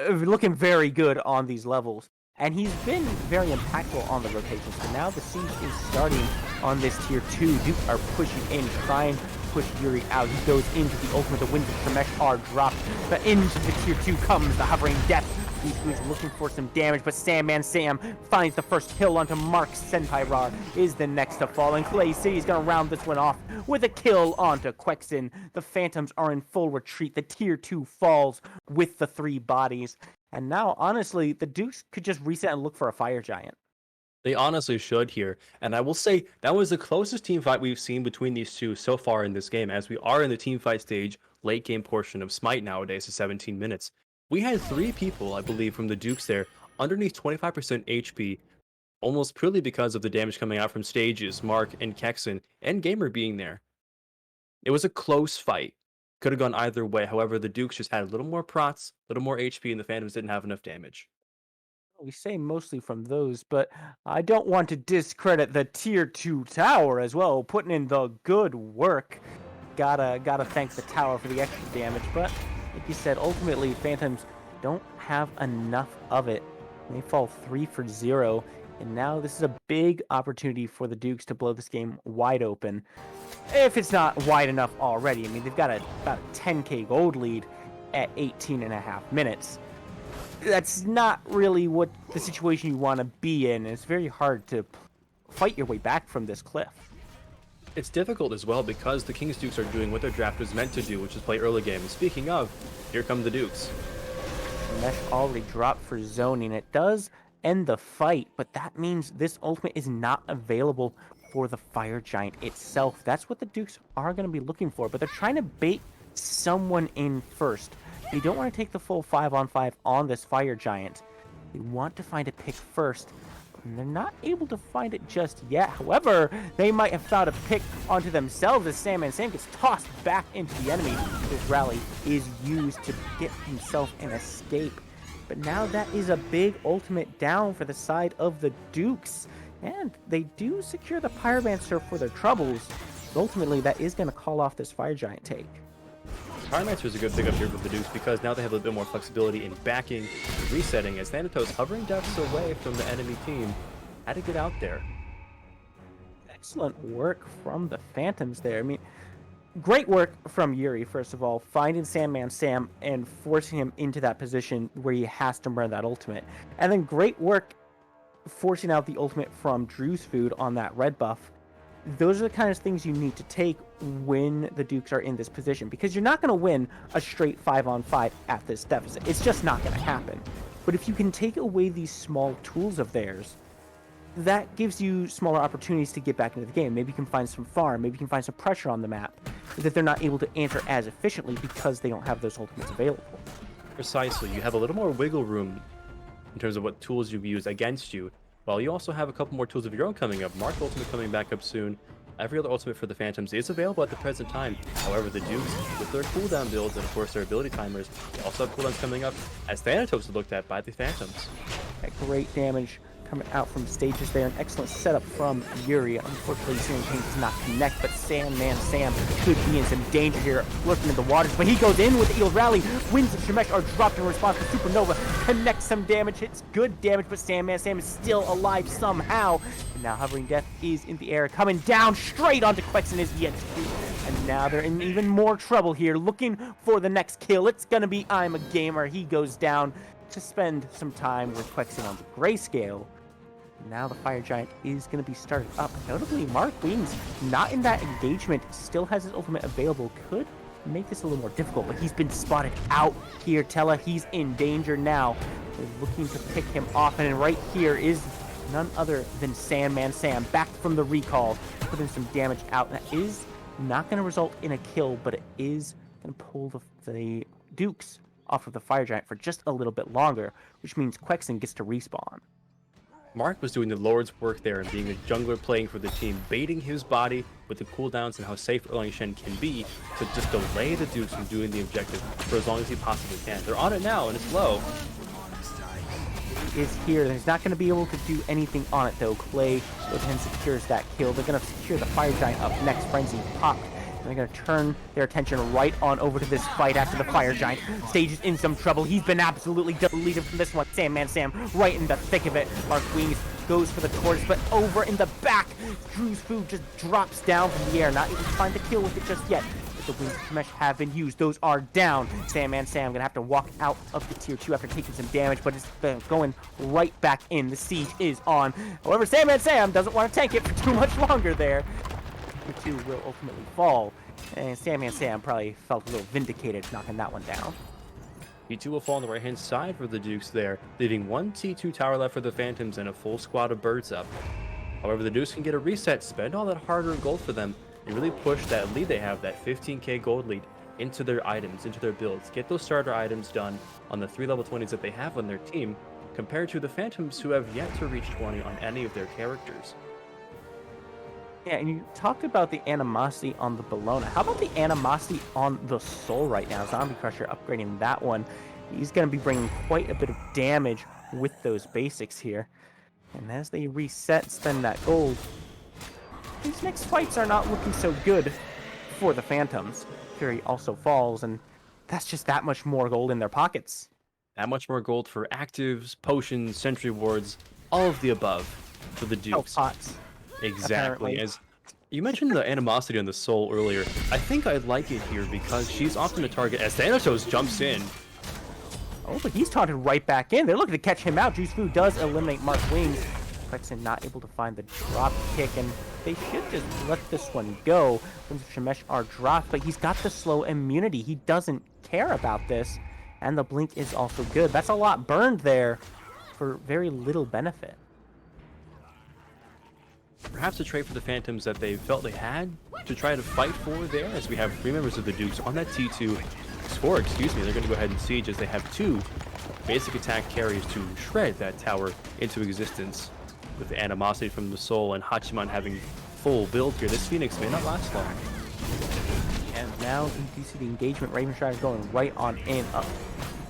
looking very good on these levels. And he's been very impactful on the rotations. So now the siege is starting on this tier 2. Duke are pushing in, trying push Yuri out. He goes into the ultimate. The winds of Shemesh are dropped, but into the tier 2 comes the hovering death. He's looking for some damage, but Sandman Sam finds the first kill onto Mark. Senpai Rar is the next to fall, and Clay City's gonna round this one off with a kill onto Quexen. The Phantoms are in full retreat. The tier 2 falls with the 3 bodies, and now, honestly, the Dukes could just reset and look for a Fire Giant. They honestly should here, and I will say that was the closest team fight we've seen between these two so far in this game, as we are in the team fight stage, late game portion of Smite nowadays, to 17 minutes. We had 3 people, I believe, from the Dukes there, underneath 25% HP, almost purely because of the damage coming out from Stages, Mark, and Kexen, and Gamer being there. It was a close fight. Could have gone either way, however, the Dukes just had a little more prots, a little more HP, and the Phantoms didn't have enough damage. We say mostly from those, but I don't want to discredit the tier 2 tower as well, putting in the good work. Gotta thank the tower for the extra damage, but like you said, ultimately Phantoms don't have enough of it. They fall 3 for 0, and now this is a big opportunity for the Dukes to blow this game wide open. If it's not wide enough already. I mean, they've got about a 10k gold lead at 18.5 minutes. That's not really what the situation you want to be in. It's very hard to fight your way back from this cliff. It's difficult as well because the King's Dukes are doing what their draft was meant to do, which is play early game. And speaking of, here come the Dukes. Mesh already dropped for zoning. It does end the fight, but that means this ultimate is not available for the Fire Giant itself. That's what the Dukes are going to be looking for, but they're trying to bait someone in first. They don't want to take the full 5-on-5 on this Fire Giant. They want to find a pick first, and they're not able to find it just yet. However, they might have found a pick onto themselves as Sandman Sam gets tossed back into the enemy. This rally is used to get himself an escape. But now that is a big ultimate down for the side of the Dukes. And they do secure the Pyromancer for their troubles. But ultimately, that is going to call off this Fire Giant take. Pyromancer is a good pickup here for the Dukes because now they have a little bit more flexibility in backing and resetting, as Thanatos, hovering deaths away from the enemy team, had to get out there. Excellent work from the Phantoms there. I mean, great work from Yuri, first of all, finding Sandman Sam and forcing him into that position where he has to burn that ultimate. And then great work forcing out the ultimate from Drew's Food on that red buff. Those are the kind of things you need to take when the Dukes are in this position, because you're not going to win a straight 5-on-5 at this deficit. It's just not going to happen. But if you can take away these small tools of theirs, that gives you smaller opportunities to get back into the game. Maybe you can find some farm, maybe you can find some pressure on the map that they're not able to answer as efficiently because they don't have those ultimates available. Precisely, you have a little more wiggle room in terms of what tools you've used against you. Well, you also have a couple more tools of your own coming up. Mark Ultimate coming back up soon. Every other ultimate for the Phantoms is available at the present time. However, the Dukes, with their cooldown builds and of course their ability timers, they also have cooldowns coming up as Thanatos is looked at by the Phantoms. That great damage coming out from Stages there. An excellent setup from Yuri. Unfortunately, Sandman does not connect, but Sandman Sam could be in some danger here, lurking in the waters. But he goes in with the Eel Rally. Winds of Shemesh are dropped in response to Supernova. Connects some damage, hits good damage, but Sandman Sam is still alive somehow. And now Hovering Death is in the air, coming down straight onto Quexen as he executes. And now they're in even more trouble here, looking for the next kill. It's going to be I'm a Gamer. He goes down to spend some time with Quexen on the grayscale. Now the Fire Giant is going to be started up. Notably, Mark Wings, not in that engagement, still has his ultimate available. Could make this a little more difficult, but he's been spotted out here. Tella, he's in danger now. They're looking to pick him off, and right here is none other than Sandman Sam, back from the recall, putting some damage out. That is not going to result in a kill, but it is going to pull the Dukes off of the Fire Giant for just a little bit longer, which means Quexen gets to respawn. Mark was doing the Lord's work there and being a jungler playing for the team, baiting his body with the cooldowns and how safe Erlang Shen can be to just delay the Dukes from doing the objective for as long as he possibly can. They're on it now and it's low. He is here. He's not going to be able to do anything on it though. Clay goes ahead and secures that kill. They're going to secure the Fire Giant up next. Frenzy popped And they're going to turn their attention right on over to this fight after the Fire Giant. Stage is in some trouble. He's been absolutely deleted from this one. Sandman Sam right in the thick of it. Mark Wings goes for the tortoise, but over in the back, Drew's food just drops down from the air. Not able to find the kill with it just yet. The wings mesh have been used. Those are down. Sandman Sam gonna have to walk out of the tier 2 after taking some damage, but it's going right back in. The siege is on. However, Sandman Sam doesn't want to tank it for too much longer there. The 2 will ultimately fall, and Sandman Sam probably felt a little vindicated knocking that one down. T2 will fall on the right-hand side for the Dukes there, leaving one T2 tower left for the Phantoms and a full squad of birds up. However, the Dukes can get a reset, spend all that hard-earned gold for them, and really push that lead they have, that 15k gold lead, into their items, into their builds. Get those starter items done on the 3 level 20s that they have on their team, compared to the Phantoms who have yet to reach 20 on any of their characters. Yeah, and you talked about the animosity on the Bologna. How about the animosity on the Soul right now? Zombie Crusher upgrading that one. He's going to be bringing quite a bit of damage with those basics here. And as they reset, spend that gold, these next fights are not looking so good for the Phantoms. Fury also falls, and that's just that much more gold in their pockets. That much more gold for actives, potions, sentry wards, all of the above for the Health Dukes. pots. Exactly. Apparently. As you mentioned the animosity on the Soul earlier, I think I like it here because she's often a target as Thanatos jumps in. Oh, but he's taunted right back in. They're looking to catch him out. Juice Fu does eliminate Mark Wings. Quexen not able to find the drop kick, and they should just let this one go. Winds of Shemesh are dropped, but he's got the slow immunity. He doesn't care about this, and the blink is also good. That's a lot burned there for very little benefit. Perhaps a trade for the Phantoms that they felt they had to try to fight for there, as we have 3 members of the Dukes on that T2 score, They're going to go ahead and siege as they have 2 basic attack carries to shred that tower into existence. With the animosity from the Soul and Hachiman having full build here, this Phoenix may not last long. And now you see the engagement. Ravenstrider going right on in up.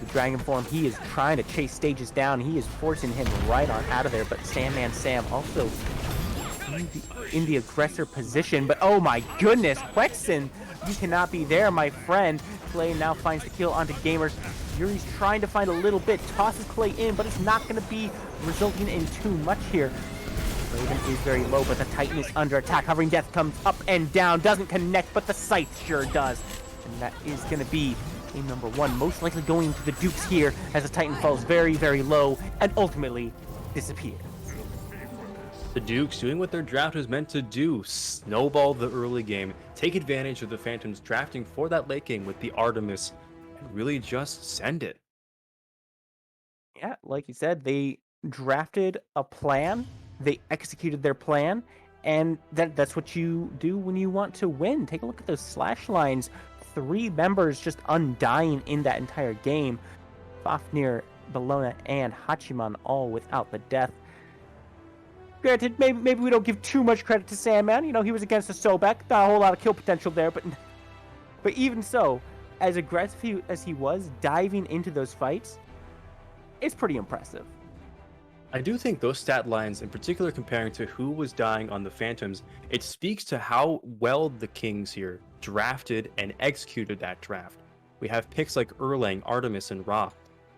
The Dragon Form, he is trying to chase stages down. He is forcing him right on out of there, but Sandman Sam also in the aggressor position. But oh my goodness, Quexen, you cannot be there, my friend. Clay now finds the kill onto Gamers. Yuri's trying to find a little bit, tosses Clay in, but it's not going to be resulting in too much here. Raven is very low, but the Titan is under attack. Hovering Death comes up and down, doesn't connect, but the Scythe sure does. And that is going to be game number 1, most likely going to the Dukes here as the Titan falls very, very low and ultimately disappears. The Dukes doing what their draft was meant to do, snowball the early game, take advantage of the Phantoms drafting for that late game with the Artemis, and really just send it. Yeah, like you said, they drafted a plan, they executed their plan, and that's what you do when you want to win. Take a look at those slash lines. 3 members just undying in that entire game. Fafnir, Bologna, and Hachiman all without the death. Granted, maybe we don't give too much credit to Sandman. You know, he was against the Sobek. Not a whole lot of kill potential there, but even so, as aggressive as he was diving into those fights, it's pretty impressive. I do think those stat lines, in particular comparing to who was dying on the Phantoms, it speaks to how well the Kings here drafted and executed that draft. We have picks like Erlang, Artemis, and Ra,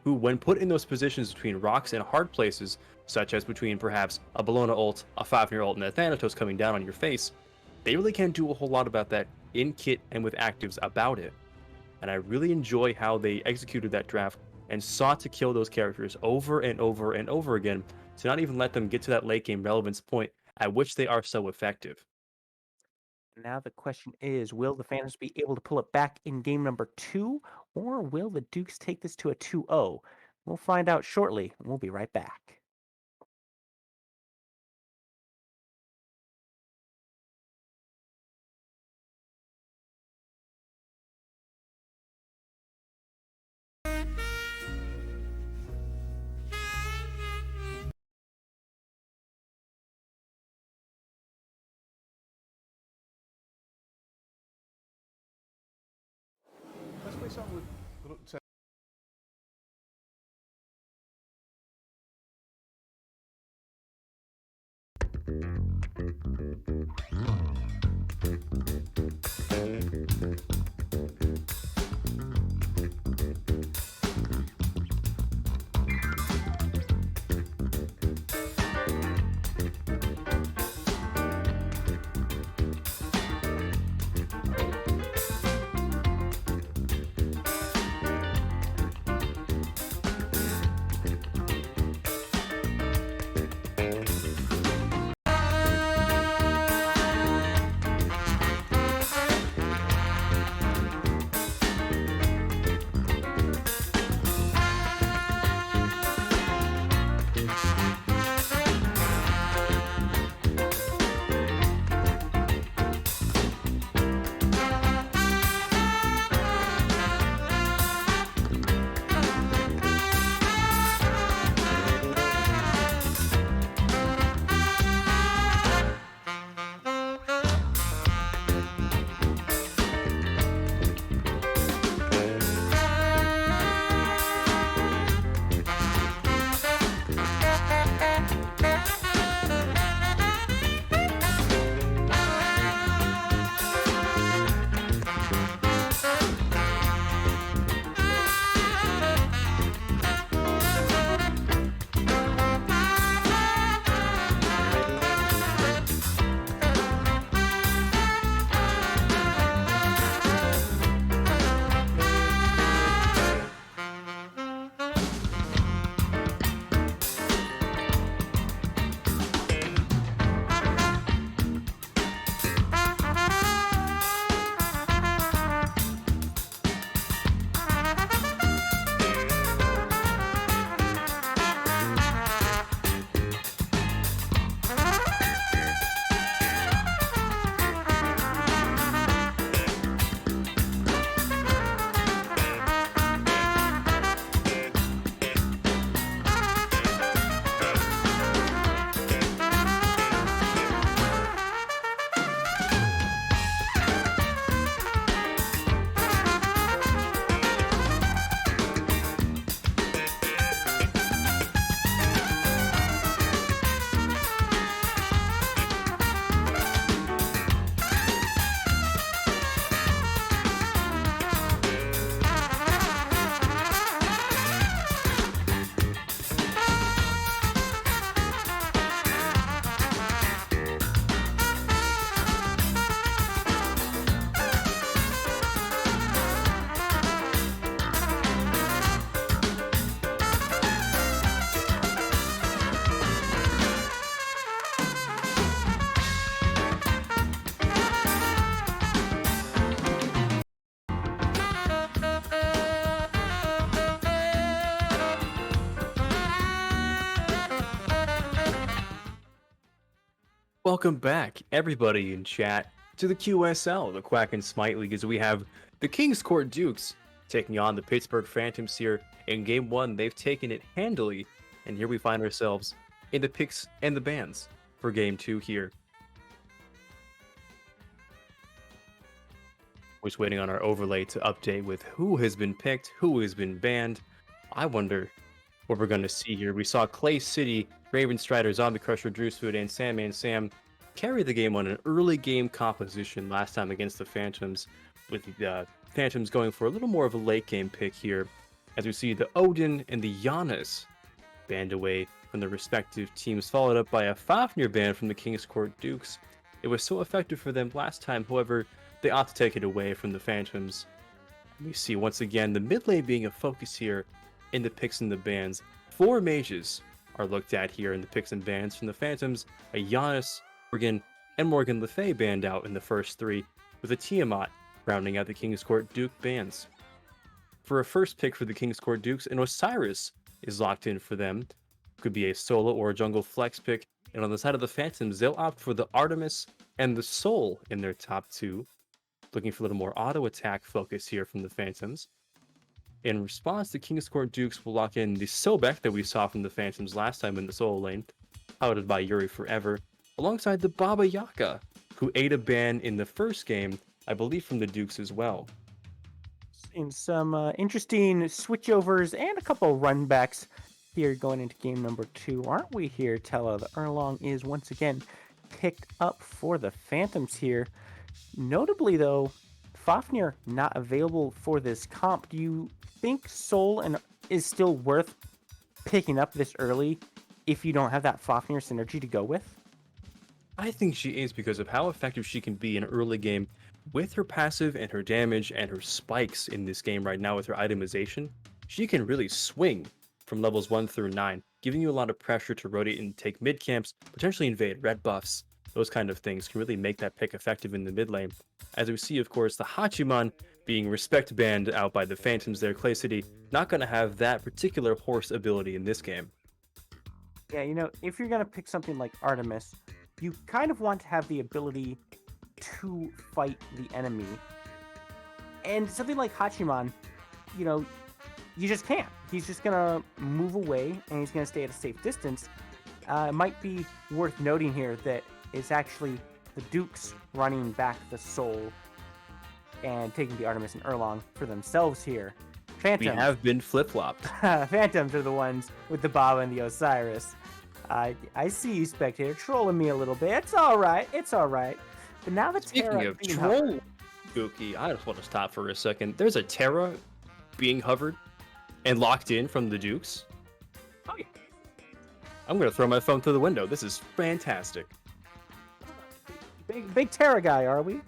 who when put in those positions between rocks and hard places, such as between perhaps a Bologna ult, a Fafnir ult, and a Thanatos coming down on your face, they really can't do a whole lot about that in kit and with actives about it. And I really enjoy how they executed that draft and sought to kill those characters over and over and over again to not even let them get to that late game relevance point at which they are so effective. Now the question is, will the Phantoms be able to pull it back in game number 2, or will the Dukes take this to a 2-0? We'll find out shortly, and we'll be right back. Let's play something with. Welcome back, everybody in chat, to the QSL, the Quack and Smite League, as we have the Kings Court Dukes taking on the Pittsburgh Phantoms here. In Game 1, they've taken it handily, and here we find ourselves in the picks and the bans for Game 2 here. We're just waiting on our overlay to update with who has been picked, who has been banned. I wonder what we're going to see here. We saw Clay City, Raven Strider, Zombie Crusher, Drewsfoot, and Sandman Sam carry the game on an early game composition last time against the Phantoms, with the Phantoms going for a little more of a late game pick here, as we see the Odin and the Giannis banned away from their respective teams, followed up by a Fafnir ban from the Kings Court Dukes. It was so effective for them last time, however, they ought to take it away from the Phantoms. We see once again the mid lane being a focus here in the picks and the bans. 4 mages are looked at here in the picks and bans from the Phantoms. A Giannis, Morgan, and Morgan Le Fay banned out in the first 3, with a Tiamat rounding out the Kings Court Duke bans. For a first pick for the Kings Court Dukes, an Osiris is locked in for them. Could be a solo or a jungle flex pick. And on the side of the Phantoms, they'll opt for the Artemis and the Soul in their top 2. Looking for a little more auto attack focus here from the Phantoms. In response, the Kings Court Dukes will lock in the Sobek that we saw from the Phantoms last time in the solo lane, piloted by Yuri Forever, alongside the Baba Yaga, who ate a ban in the first game, I believe from the Dukes as well. Seeing some interesting switchovers and a couple runbacks here going into game number 2, aren't we here, Tella? The Erlong is once again picked up for the Phantoms here. Notably, though, Fafnir not available for this comp. Do you think Soul and is still worth picking up this early if you don't have that Fafnir synergy to go with? I think she is because of how effective she can be in an early game with her passive and her damage and her spikes in this game right now with her itemization. She can really swing from levels 1 through 9, giving you a lot of pressure to rotate and take mid camps, potentially invade red buffs. Those kind of things can really make that pick effective in the mid lane. As we see, of course, the Hachiman being respect banned out by the Phantoms there, Clay City, not going to have that particular horse ability in this game. Yeah, if you're going to pick something like Artemis, you kind of want to have the ability to fight the enemy. And something like Hachiman, you just can't. He's just going to move away and he's going to stay at a safe distance. It might be worth noting here that it's actually the Dukes running back the Soul and taking the Artemis and Erlong for themselves here. Phantoms. We have been flip-flopped. Phantoms are the ones with the Baba and the Osiris. I see you, spectator, trolling me a little bit. It's all right. But now the Speaking Terra of being troll, Gookie, I just want to stop for a second. There's a Terra being hovered and locked in from the Dukes. Oh, yeah. I'm going to throw my phone through the window. This is fantastic. Big Terra guy, are we?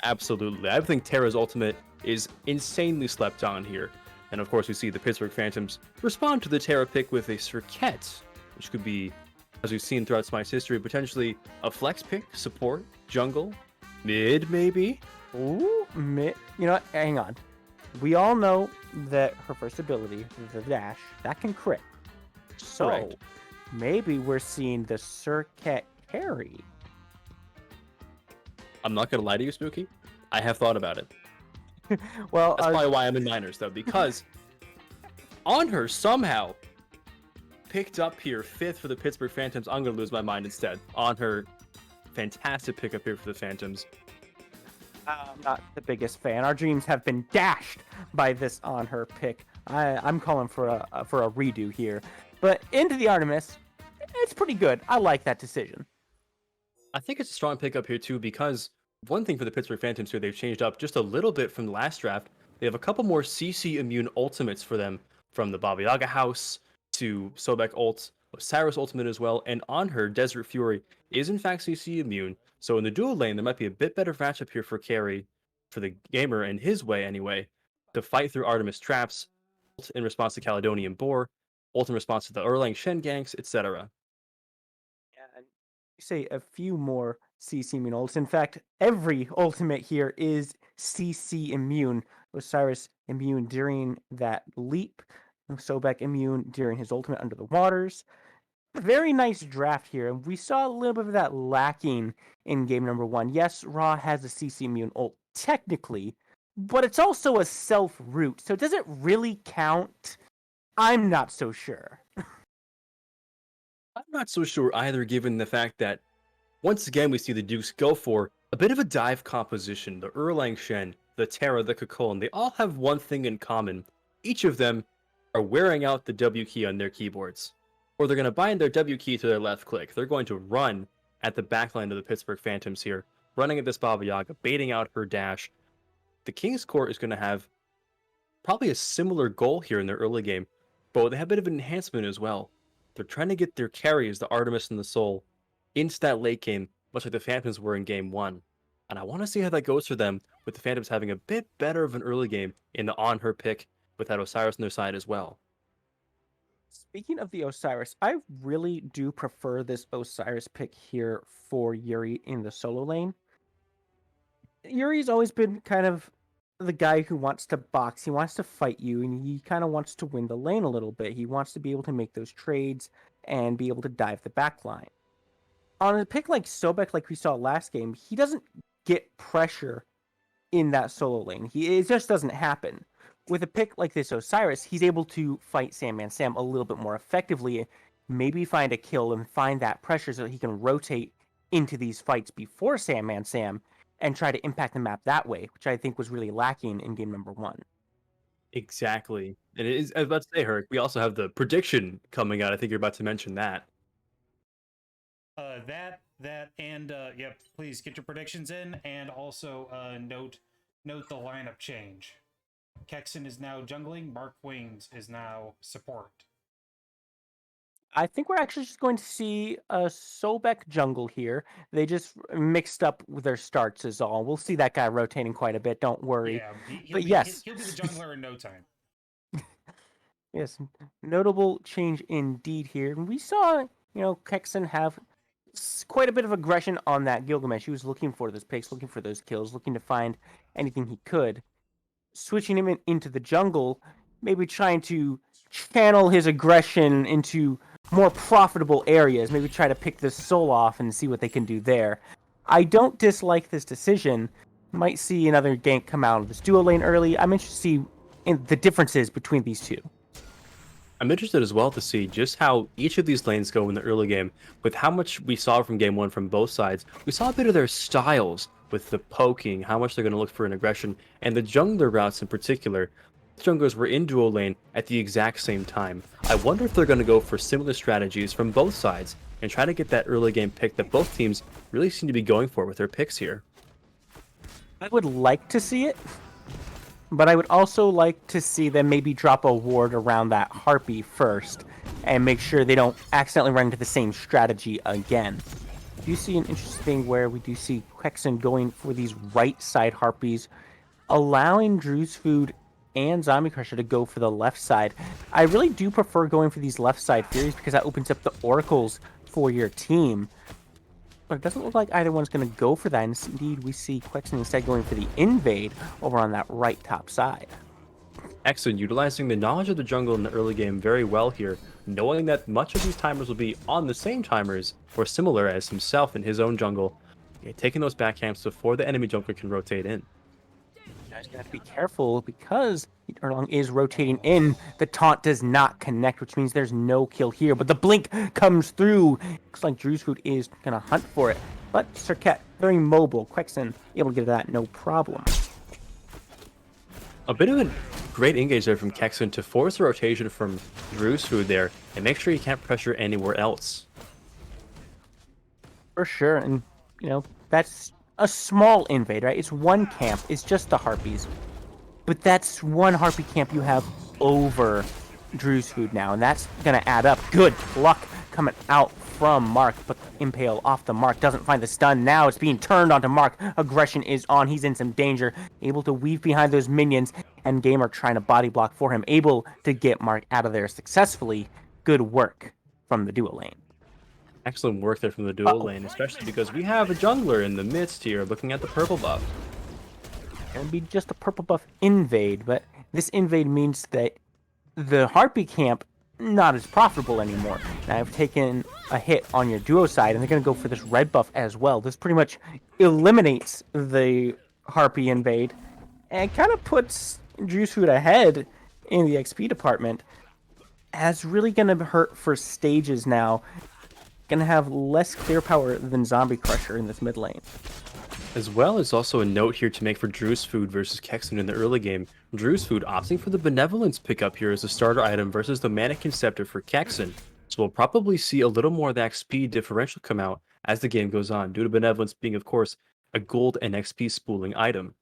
Absolutely. I think Terra's ultimate is insanely slept on here. And of course, we see the Pittsburgh Phantoms respond to the Terra pick with a Circuit, which could be, as we've seen throughout Smite's history, potentially a flex pick, support, jungle, mid, maybe? Ooh, mid. You know what? Hang on. We all know that her first ability, the dash, that can crit. So Correct. maybe we're seeing the Circuit carry. I'm not going to lie to you, Spooky. I have thought about it. Well, That's probably why I'm in Niners, though, because on her somehow picked up here 5th for the Pittsburgh Phantoms. I'm going to lose my mind instead. On her fantastic pickup here for the Phantoms. I'm not the biggest fan. Our dreams have been dashed by this on her pick. I'm calling for a redo here. But into the Artemis, it's pretty good. I like that decision. I think it's a strong pickup here, too, because one thing for the Pittsburgh Phantoms here, they've changed up just a little bit from the last draft. They have a couple more CC immune ultimates for them, from the Baba Yaga house to Sobek ult, Osiris ultimate as well, and on her, Desert Fury is in fact CC immune. So in the dual lane, there might be a bit better matchup here for carry, for the gamer in his way anyway, to fight through Artemis traps, ult in response to Caledonian Boar, ult in response to the Erlang Shen ganks, etc. And you say a few more CC immune ults. In fact, every ultimate here is CC immune. Osiris immune during that leap. Sobek immune during his ultimate under the waters. Very nice draft here, and we saw a little bit of that lacking in game number 1. Yes, Ra has a CC immune ult technically, but it's also a self root, so does it really count? I'm not so sure. I'm not so sure either, given the fact that once again we see the Dukes go for a bit of a dive composition. The Erlang Shen, the Terra, the Kakon, they all have one thing in common. Each of them are wearing out the W key on their keyboards. Or they're going to bind their W key to their left click. They're going to run at the backline of the Pittsburgh Phantoms here, running at this Baba Yaga, baiting out her dash. The King's Court is going to have probably a similar goal here in their early game, but they have a bit of an enhancement as well. They're trying to get their carries, the Artemis and the Soul, into that late game, much like the Phantoms were in game 1. And I want to see how that goes for them, with the Phantoms having a bit better of an early game in the on-her pick, with that Osiris on their side as well. Speaking of the Osiris, I really do prefer this Osiris pick here for Yuri in the solo lane. Yuri's always been kind of the guy who wants to box, he wants to fight you, and he kind of wants to win the lane a little bit. He wants to be able to make those trades and be able to dive the back line. On a pick like Sobek, like we saw last game, he doesn't get pressure in that solo lane. It just doesn't happen. With a pick like this Osiris, he's able to fight Sandman Sam a little bit more effectively, maybe find a kill and find that pressure so that he can rotate into these fights before Sandman Sam and try to impact the map that way, which I think was really lacking in game number 1. Exactly. And it is, I was about to say, Herc, we also have the prediction coming out. I think you're about to mention that. That and yep, please get your predictions in, and also note the lineup change. Kexen is now jungling. Mark Wings is now support. I think we're actually just going to see a Sobek jungle here. They just mixed up with their starts is all. We'll see that guy rotating quite a bit. Don't worry. Yeah, But yes, he'll be the jungler in no time. yes, notable change indeed here. And we saw, Kexen have quite a bit of aggression on that Gilgamesh. He was looking for those picks, looking for those kills, looking to find anything he could. Switching him into the jungle, maybe trying to channel his aggression into more profitable areas. Maybe try to pick this soul off and see what they can do there. I don't dislike this decision. Might see another gank come out of this duo lane early. I'm interested to see the differences between these two. I'm interested as well to see just how each of these lanes go in the early game. With how much we saw from game one from both sides, we saw a bit of their styles with the poking, how much they're going to look for in aggression, and the jungler routes in particular. The junglers were in duo lane at the exact same time. I wonder if they're going to go for similar strategies from both sides and try to get that early game pick that both teams really seem to be going for with their picks here. I would like to see it, but I would also like to see them maybe drop a ward around that Harpy first and make sure they don't accidentally run into the same strategy again. Do you see an interesting where we do see Kexen going for these right side Harpies, allowing Drew's Food and Zombie Crusher to go for the left side? I really do prefer going for these left side Furies because that opens up the Oracles for your team. But it doesn't look like either one's going to go for that. Indeed, we see Kexen instead going for the invade over on that right top side. Kexen utilizing the knowledge of the jungle in the early game very well here, knowing that much of these timers will be on the same timers or similar as himself in his own jungle, taking those back camps before the enemy jungler can rotate in. You guys have to be careful because Erlang is rotating in. The taunt does not connect, which means there's no kill here. But the blink comes through. Looks like Drew's Food is going to hunt for it. But Serket, very mobile. Kexen able to get that, no problem. A bit of a great engage there from Kexen to force the rotation from Drew's Food there and make sure he can't pressure anywhere else. For sure. And, that's a small invade, right? It's one camp. It's just the Harpies. But that's one Harpy camp you have over Drew's Food now. And that's going to add up. Good luck coming out from Mark. But the Impale off the Mark doesn't find the stun. Now it's being turned onto Mark. Aggression is on. He's in some danger. Able to weave behind those minions. And Gamer trying to body block for him. Able to get Mark out of there successfully. Good work from the duo lane. Excellent work there from the duo lane, especially because we have a jungler in the midst here looking at the purple buff. It'll be just a purple buff invade, but this invade means that the Harpy camp not as profitable anymore. Now I've taken a hit on your duo side, and they're going to go for this red buff as well. This pretty much eliminates the Harpy invade and kind of puts Drew's Food ahead in the XP department. As really going to hurt for stages now. Going to have less clear power than Zombie Crusher in this mid lane. As well as also a note here to make for Drew's Food versus Kexen in the early game. Drew's Food opting for the Benevolence pickup here as a starter item versus the Mannequin Scepter for Kexen. So we'll probably see a little more of the XP differential come out as the game goes on, due to Benevolence being, of course, a gold and XP spooling item.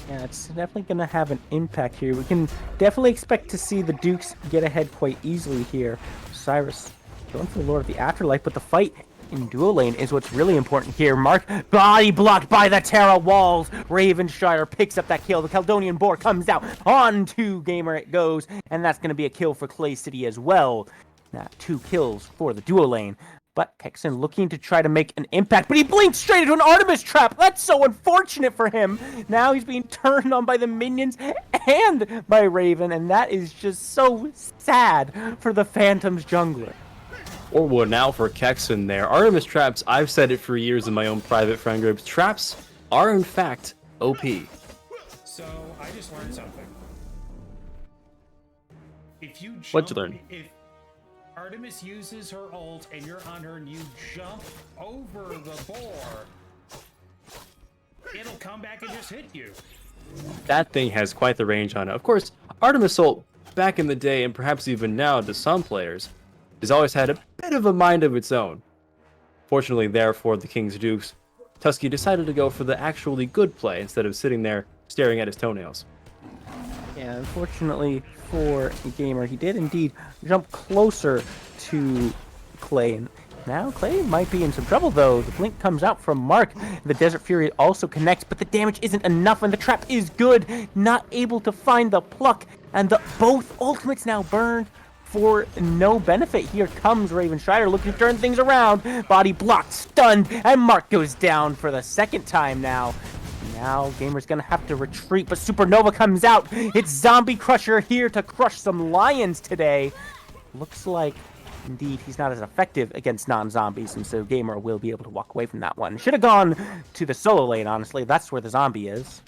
Yeah, it's definitely going to have an impact here. We can definitely expect to see the Dukes get ahead quite easily here. Cyrus going for the Lord of the Afterlife, but the fight in duo lane is what's really important here. Mark body blocked by the Terra walls. Ravenshire picks up that kill. The Caledonian Boar comes out. On to Gamer it goes, and that's going to be a kill for Clay City as well. Now 2 kills for the duo lane. But Kexen looking to try to make an impact, but he blinked straight into an Artemis trap. That's so unfortunate for him. Now he's being turned on by the minions and by Raven, and that is just so sad for the Phantom's jungler. Or well, now for Kexen there. Artemis traps, I've said it for years in my own private friend groups. Traps are in fact OP. So I just learned something. If you jump, What'd you learn? If Artemis uses her ult and you're on her and you jump over the boar, it'll come back and just hit you. That thing has quite the range on it. Of course, Artemis ult, back in the day, and perhaps even now to some players, has always had a bit of a mind of its own. Fortunately there for the King's Dukes, Tusky decided to go for the actually good play instead of sitting there staring at his toenails. Yeah, unfortunately for Gamer, he did indeed jump closer to Clay. And now Clay might be in some trouble, though. The blink comes out from Mark. The Desert Fury also connects, but the damage isn't enough, and the trap is good. Not able to find the pluck, and both ultimates now burned for no benefit. Here comes Raven Strider looking to turn things around. Body blocked, stunned, and Mark goes down for the second time now. Now Gamer's gonna have to retreat, but Supernova comes out. It's Zombie Crusher here to crush some lions today. Looks like indeed he's not as effective against non-zombies, and so Gamer will be able to walk away from that one. Should have gone to the solo lane, honestly. That's where the zombie is.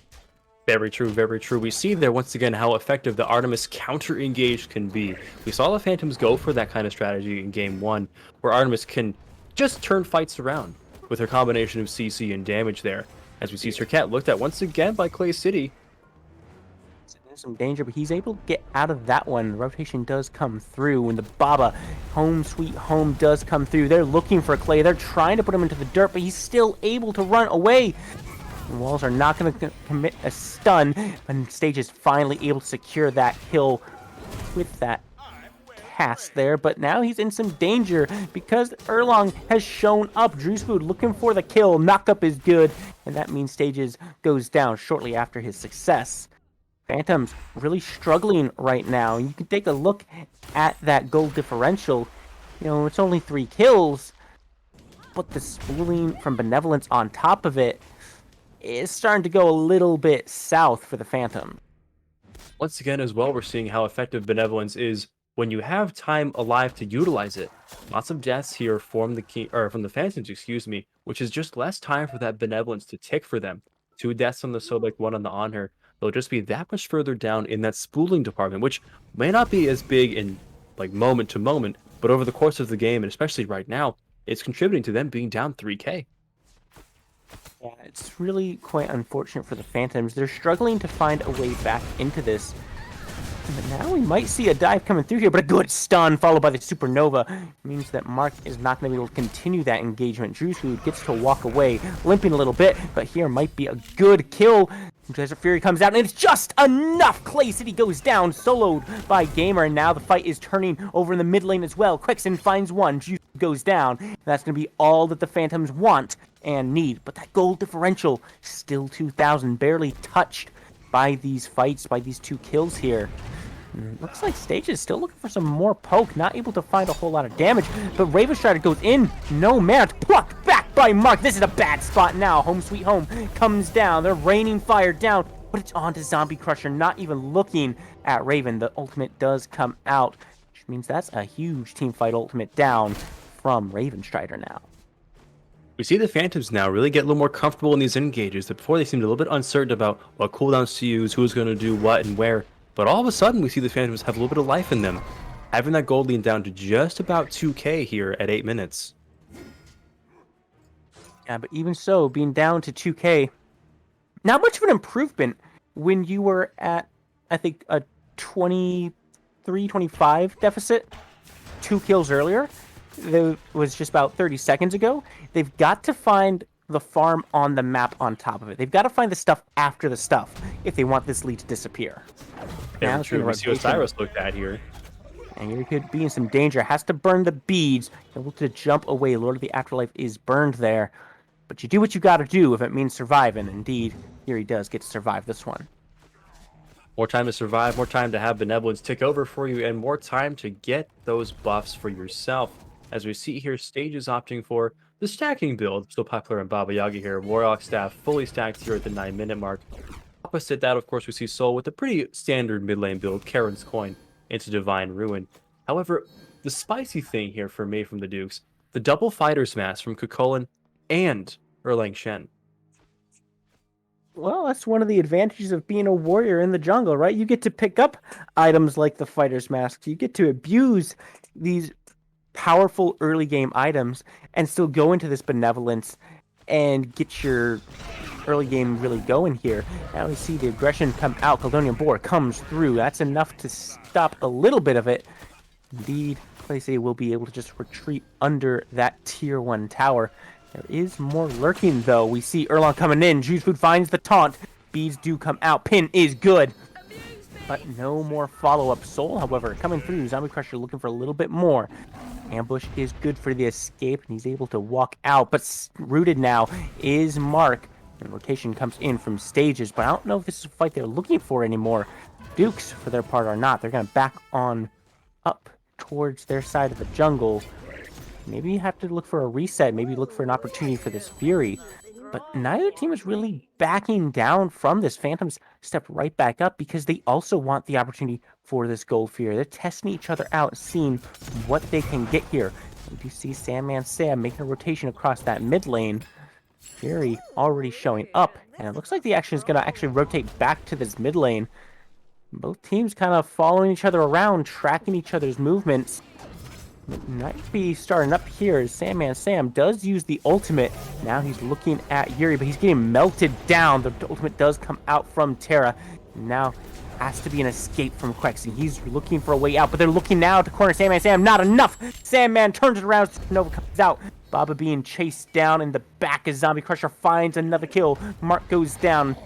Very true, very true. We see there once again how effective the Artemis counter-engaged can be. We saw the Phantoms go for that kind of strategy in Game 1, where Artemis can just turn fights around with her combination of CC and damage there. As we see Sercat looked at once again by Clay City. He's in some danger, but he's able to get out of that one. The rotation does come through when the Baba Home Sweet Home does come through. They're looking for Clay. They're trying to put him into the dirt, but he's still able to run away. The walls are not going to commit a stun, and Stage is finally able to secure that kill with that cast there. But now he's in some danger because Erlong has shown up. Drewsfood looking for the kill. Knockup is good, and that means Stages goes down shortly after his success. Phantom's really struggling right now. You can take a look at that gold differential. You know, it's only 3 kills, but the spooling from Benevolence on top of it is starting to go a little bit south for the Phantom. Once again as well, we're seeing how effective Benevolence is when you have time alive to utilize it. Lots of deaths here from the Phantoms, excuse me, which is just less time for that Benevolence to tick for them. 2 deaths on the Sobek, 1 on the Honor. They'll just be that much further down in that spooling department, which may not be as big in like moment to moment, but over the course of the game, and especially right now, it's contributing to them being down 3K. Yeah, it's really quite unfortunate for the Phantoms. They're struggling to find a way back into this. But now we might see a dive coming through here, but a good stun followed by the Supernova means that Mark is not going to be able to continue that engagement. Drewsfood gets to walk away, limping a little bit, but here might be a good kill. Desert Fury comes out, and it's just enough! Clay City goes down, soloed by Gamer, and now the fight is turning over in the mid lane as well. Quixen finds one, Juice goes down, and that's going to be all that the Phantoms want and need. But that gold differential, still 2,000, barely touched by these fights, by these 2 kills here. Looks like Stage is still looking for some more poke, not able to find a whole lot of damage, but Raven Strider goes in, no merit, plucked back by Mark. This is a bad spot now. Home Sweet Home comes down, they're raining fire down, but it's on to Zombie Crusher, not even looking at Raven. The ultimate does come out, which means that's a huge team fight ultimate down from Raven Strider now. We see the Phantoms now really get a little more comfortable in these engages. That before they seemed a little bit uncertain about what cooldowns to use, who's going to do what and where. But all of a sudden, we see the Phantoms have a little bit of life in them. Having that gold lean down to just about 2K here at 8 minutes. Yeah, but even so, being down to 2K, not much of an improvement when you were at, I think, a 23-25 deficit 2 kills earlier. That was just about 30 seconds ago. They've got to find the farm on the map on top of it. They've got to find the stuff after the stuff if they want this lead to disappear. Very true. We see what Cyrus looked at here. And you could be in some danger. Has to burn the beads. Able to jump away. Lord of the Afterlife is burned there. But you do what you got to do if it means survive. And indeed, here he does get to survive this one. More time to survive, more time to have Benevolence tick over for you, and more time to get those buffs for yourself. As we see here, Stage is opting for the stacking build, still popular in Baba Yaga here. Warlock staff fully stacked here at the 9-minute mark. Opposite that, of course, we see Soul with a pretty standard mid lane build, Karen's Coin into Divine Ruin. However, the spicy thing here for me from the Dukes, the double Fighter's Mask from Kukulin and Erlang Shen. Well, that's one of the advantages of being a warrior in the jungle, right? You get to pick up items like the Fighter's Mask. You get to abuse these powerful early game items and still go into this Benevolence and get your early game really going here. Now we see the aggression come out. Caledonian Boar comes through. That's enough to stop a little bit of it. Indeed, Clay City will be able to just retreat under that tier 1 tower. There is more lurking, though. We see Erlon coming in. Juice Food finds the taunt. Beads do come out. Pin is good. But no more follow-up. Soul, however, coming through. Zombie Crusher looking for a little bit more. Ambush is good for the escape, and he's able to walk out. But rooted now is Mark. And rotation comes in from Stages, but I don't know if this is a fight they're looking for anymore. Dukes, for their part, are not. They're going to back on up towards their side of the jungle. Maybe you have to look for a reset. Maybe look for an opportunity for this Fury. But neither team is really backing down from this. Phantoms stepped right back up because they also want the opportunity for this Gold Fury. They're testing each other out, seeing what they can get here. We do see Sandman Sam making a rotation across that mid lane. Fury already showing up, and it looks like the action is going to actually rotate back to this mid lane. Both teams kind of following each other around, tracking each other's movements. It might be starting up here as Sandman Sam does use the ultimate. Now he's looking at Yuri, but he's getting melted down. The ultimate does come out from Terra. Now has to be an escape from Quexing. He's looking for a way out, but they're looking now to corner Sandman Sam. Not enough! Sandman turns it around, Nova comes out. Baba being chased down in the back as Zombie Crusher finds another kill. Mark goes down.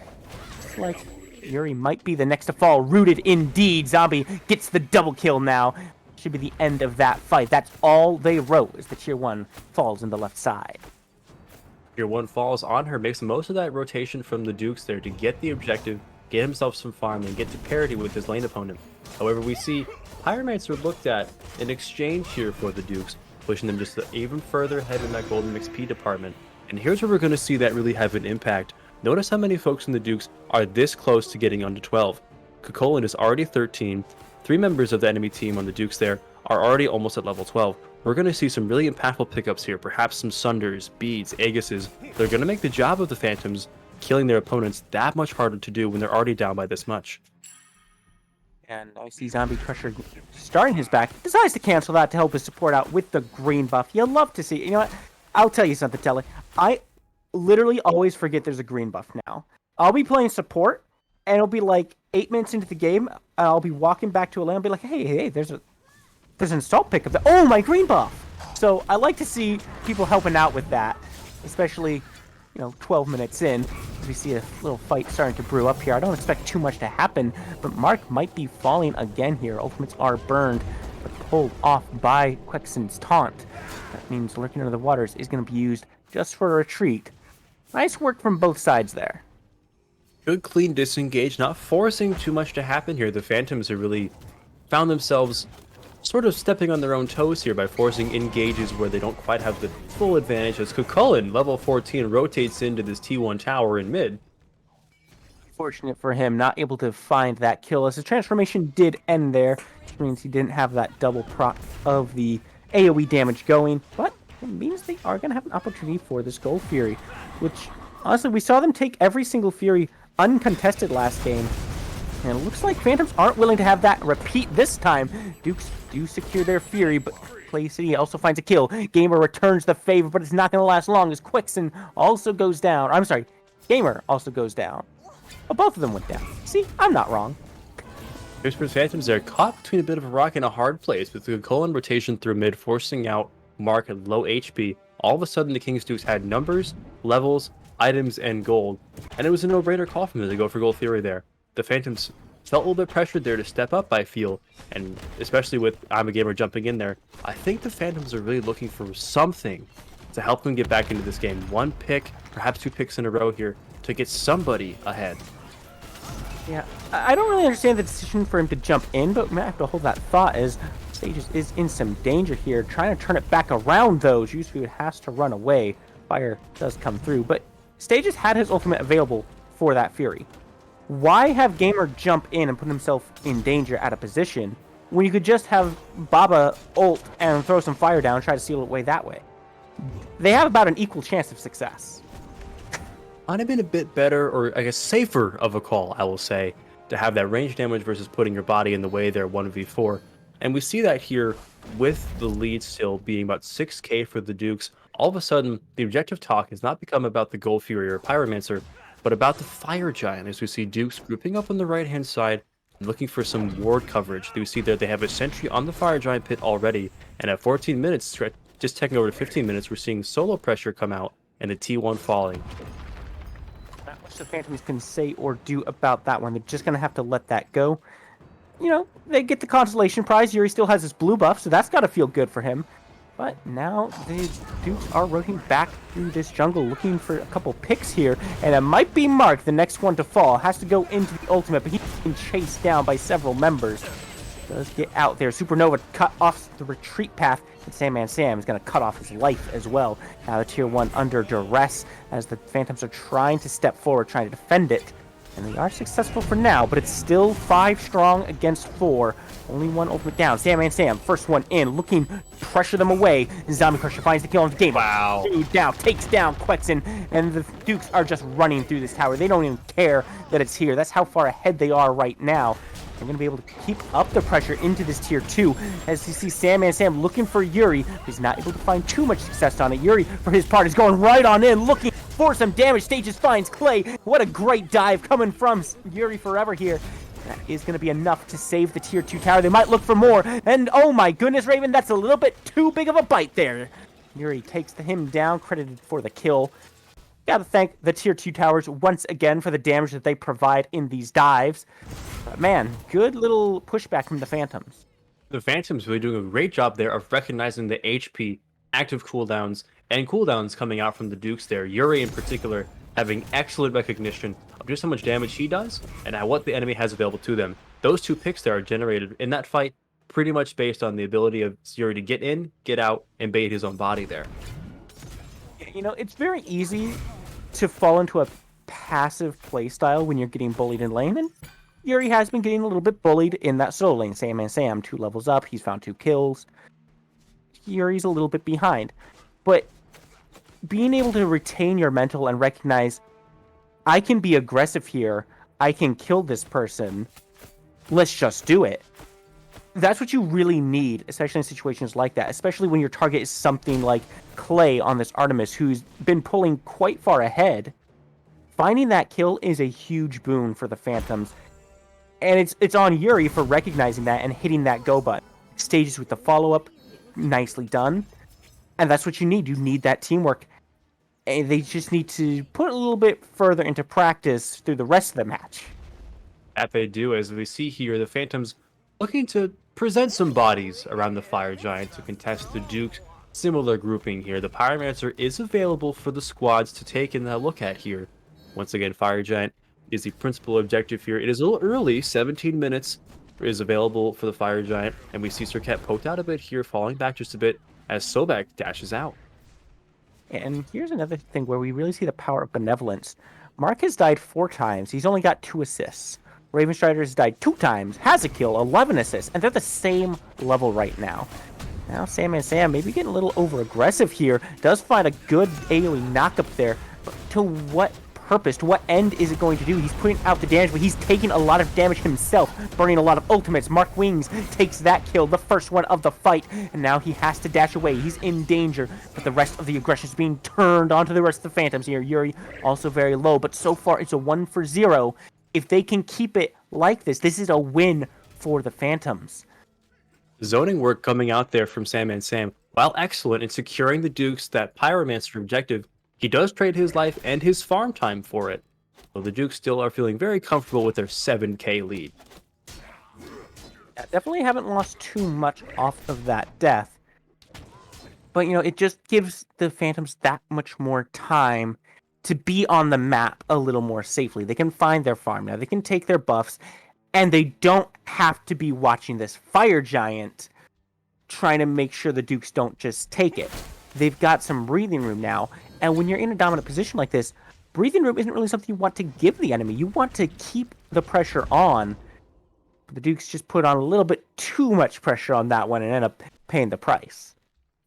Looks like Yuri might be the next to fall. Rooted indeed. Zombie gets the double kill now. Should be the end of that fight. That's all they wrote as the tier 1 falls in the left side. Tier 1 falls on her, makes the most of that rotation from the Dukes there to get the objective, get himself some farm, and get to parity with his lane opponent. However, we see Pyromancer looked at in exchange here for the Dukes, pushing them just even further ahead in that golden XP department. And here's where we're going to see that really have an impact. Notice how many folks in the Dukes are this close to getting under 12. Kukulin is already 13. 3 members of the enemy team on the Dukes there are already almost at level 12. We're going to see some really impactful pickups here, perhaps some Sunders, Beads, Aegises. They're going to make the job of the Phantoms killing their opponents that much harder to do when they're already down by this much. And I see Zombie Crusher starting his back. Decides to cancel that to help his support out with the green buff. You'll love to see. You know what? I'll tell you something, Telly. I literally always forget there's a green buff now. I'll be playing support, and it'll be like 8 minutes into the game. I'll be walking back to a lane and be like, hey, there's an install pick of the... Oh, my green buff! So I like to see people helping out with that, especially, 12 minutes in. We see a little fight starting to brew up here. I don't expect too much to happen, but Mark might be falling again here. Ultimates are burned, but pulled off by Quexen's taunt. That means Lurking Under the Waters is going to be used just for a retreat. Nice work from both sides there. Good, clean disengage, not forcing too much to happen here. The Phantoms have really found themselves sort of stepping on their own toes here by forcing engages where they don't quite have the full advantage as Kukulin, level 14, rotates into this T1 tower in mid. Fortunate for him, not able to find that kill as his transformation did end there, which means he didn't have that double proc of the AoE damage going, but it means they are going to have an opportunity for this Gold Fury, which, honestly, we saw them take every single Fury uncontested last game, and it looks like Phantoms aren't willing to have that repeat this time. Dukes do secure their Fury, but Clay City also finds a kill. Gamer returns the favor, but it's not going to last long as Quixen also goes down. I'm sorry, Gamer also goes down. Well, both of them went down. See, I'm not wrong. Pittsburgh's Phantoms are caught between a bit of a rock and a hard place with the Kukulin rotation through mid, forcing out Mark at low HP. All of a sudden, the King's Dukes had numbers, levels, items, and gold, and it was a no-brainer call for them to go for Gold Fury there. The Phantoms felt a little bit pressured there to step up, I feel, and especially with I'm a Gamer jumping in there, I think the Phantoms are really looking for something to help them get back into this game. 1 pick, perhaps 2 picks in a row here to get somebody ahead. Yeah, I don't really understand the decision for him to jump in, but we might have to hold that thought as Stages is in some danger here. Trying to turn it back around, though. Juicefood has to run away. Fire does come through, but Stages had his ultimate available for that Fury. Why have Gamer jump in and put himself in danger at a position when you could just have Baba ult and throw some fire down and try to seal it away that way? They have about an equal chance of success. Might have been a bit better, or I guess safer of a call, I will say, to have that range damage versus putting your body in the way there 1v4. And we see that here with the lead still being about 6k for the Dukes. All of a sudden, the objective talk has not become about the Gold Fury or Pyromancer, but about the Fire Giant, as we see Dukes grouping up on the right-hand side, looking for some ward coverage. You see there they have a sentry on the Fire Giant pit already, and at 14 minutes, just taking over to 15 minutes, we're seeing solo pressure come out and the T1 falling. Not much the Phantoms can say or do about that one. They're just going to have to let that go. You know, they get the consolation prize. Yuri still has his blue buff, so that's got to feel good for him. But now the Dukes are rotating back through this jungle, looking for a couple picks here. And it might be Mark, the next one to fall. Has to go into the ultimate, but he's been chased down by several members. Does get out there. Supernova cut off the retreat path. And Sandman Sam is going to cut off his life as well. Now the Tier 1 under duress as the Phantoms are trying to step forward, trying to defend it. And they are successful for now, but it's still 5 strong against 4. Only one ultimate down. Sandman Sam, first one in, looking to pressure them away. Zombie Crusher finds the kill on the game. Wow. Down, takes down Quexen, and the Dukes are just running through this tower. They don't even care that it's here. That's how far ahead they are right now. They're going to be able to keep up the pressure into this Tier 2. As you see Sandman Sam looking for Yuri. He's not able to find too much success on it. Yuri, for his part, is going right on in, looking for some damage. Stages finds Clay. What a great dive coming from Yuri Forever here. That is going to be enough to save the Tier 2 tower. They might look for more. And oh my goodness, Raven, that's a little bit too big of a bite there. Yuri takes him down, credited for the kill. Gotta thank the Tier 2 towers once again for the damage that they provide in these dives. But man, good little pushback from the Phantoms. The Phantoms really doing a great job there of recognizing the HP, active cooldowns, and cooldowns coming out from the Dukes there. Yuri in particular having excellent recognition of just how much damage he does and what the enemy has available to them. Those 2 picks there are generated in that fight pretty much based on the ability of Yuri to get in, get out, and bait his own body there. You know, it's very easy to fall into a passive playstyle when you're getting bullied in lane, and Yuri has been getting a little bit bullied in that solo lane. Sandman Sam, 2 levels up, he's found 2 kills. Yuri's a little bit behind. But being able to retain your mental and recognize, I can be aggressive here, I can kill this person, let's just do it. That's what you really need, especially in situations like that, especially when your target is something like Clay on this Artemis, who's been pulling quite far ahead. Finding that kill is a huge boon for the Phantoms, and it's on Yuri for recognizing that and hitting that go button. Stages with the follow-up, nicely done, and that's what you need. You need that teamwork, and they just need to put a little bit further into practice through the rest of the match. That they do, as we see here, the Phantoms looking to present some bodies around the Fire Giant to contest the Duke's similar grouping here. The Pyromancer is available for the squads to take in that look at here. Once again, Fire Giant is the principal objective here. It is a little early, 17 minutes is available for the Fire Giant, and we see Serket poked out a bit here, falling back just a bit as Sobek dashes out. And here's another thing where we really see the power of benevolence. Mark has died 4 times. He's only got 2 assists. Ravenstrider has died 2 times, has a kill, 11 assists, and they're the same level right now. Now Sandman Sam maybe getting a little over-aggressive here. Does find a good AoE knock-up there. But to what purpose? To what end is it going to do? He's putting out the damage, but he's taking a lot of damage himself, burning a lot of ultimates. Mark Wings takes that kill, the first one of the fight, and now he has to dash away. He's in danger, but the rest of the aggression is being turned onto the rest of the Phantoms here. Yuri also very low, but so far it's a 1-for-0. If they can keep it like this, this is a win for the Phantoms. Zoning work coming out there from Sandman Sam, while excellent in securing the Dukes that Pyromancer objective, he does trade his life and his farm time for it. So the Dukes still are feeling very comfortable with their 7k lead. Yeah, definitely haven't lost too much off of that death. But, you know, it just gives the Phantoms that much more time to be on the map a little more safely. They can find their farm now. They can take their buffs, and they don't have to be watching this Fire Giant trying to make sure the Dukes don't just take it. They've got some breathing room now, and when you're in a dominant position like this, breathing room isn't really something you want to give the enemy. You want to keep the pressure on. The Dukes just put on a little bit too much pressure on that one and end up paying the price.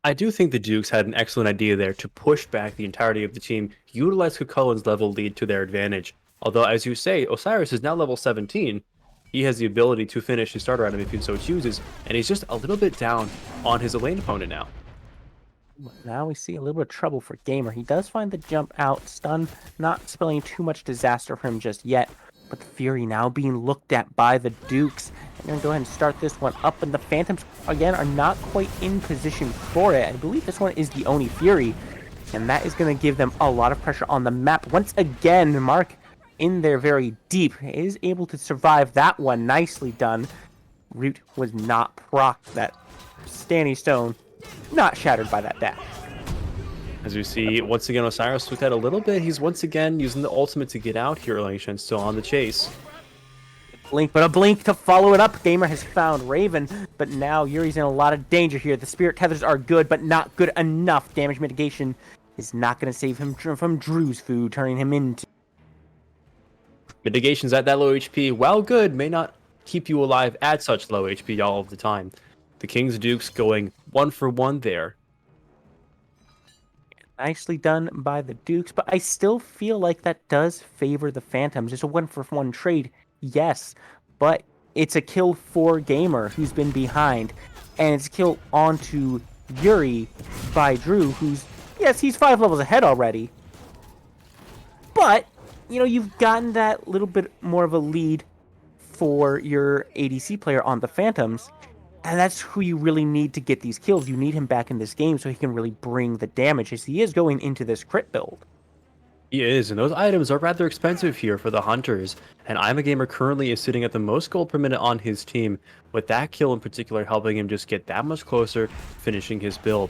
I do think the Dukes had an excellent idea there to push back the entirety of the team, utilize Cucullin's level lead to their advantage. Although, as you say, Osiris is now level 17. He has the ability to finish his starter item if he so chooses, and he's just a little bit down on his lane opponent now. Now we see a little bit of trouble for Gamer. He does find the jump out. Stun not spelling too much disaster for him just yet. But the Fury now being looked at by the Dukes. I'm going to go ahead and start this one up, and the Phantoms, again, are not quite in position for it. I believe this one is the Oni Fury, and that is going to give them a lot of pressure on the map. Once again, Mark, in there very deep, is able to survive that one. Nicely done. Root was not procced. That standing stone, not shattered by that dash. As we see, once again, Osiris with that a little bit. He's once again using the ultimate to get out here. Langshan still on the chase. Blink, but a blink to follow it up. Gamer has found Raven, but now Yuri's in a lot of danger here. The Spirit Tethers are good, but not good enough. Damage mitigation is not going to save him from Drew's food, turning him into... Mitigations at that low HP, while good, may not keep you alive at such low HP all of the time. The King's Dukes going 1 for 1 there. Nicely done by the Dukes, but I still feel like that does favor the Phantoms. It's a 1-for-1 trade, yes, but it's a kill for Gamer, who's been behind, and it's a kill onto Yuri by Drew, who's, yes, he's 5 levels ahead already, but, you know, you've gotten that little bit more of a lead for your ADC player on the Phantoms, and that's who you really need to get these kills. You need him back in this game so he can really bring the damage, as he is going into this crit build. He is, and those items are rather expensive here for the Hunters, and I'm a Gamer currently is sitting at the most gold per minute on his team, with that kill in particular helping him just get that much closer, finishing his build.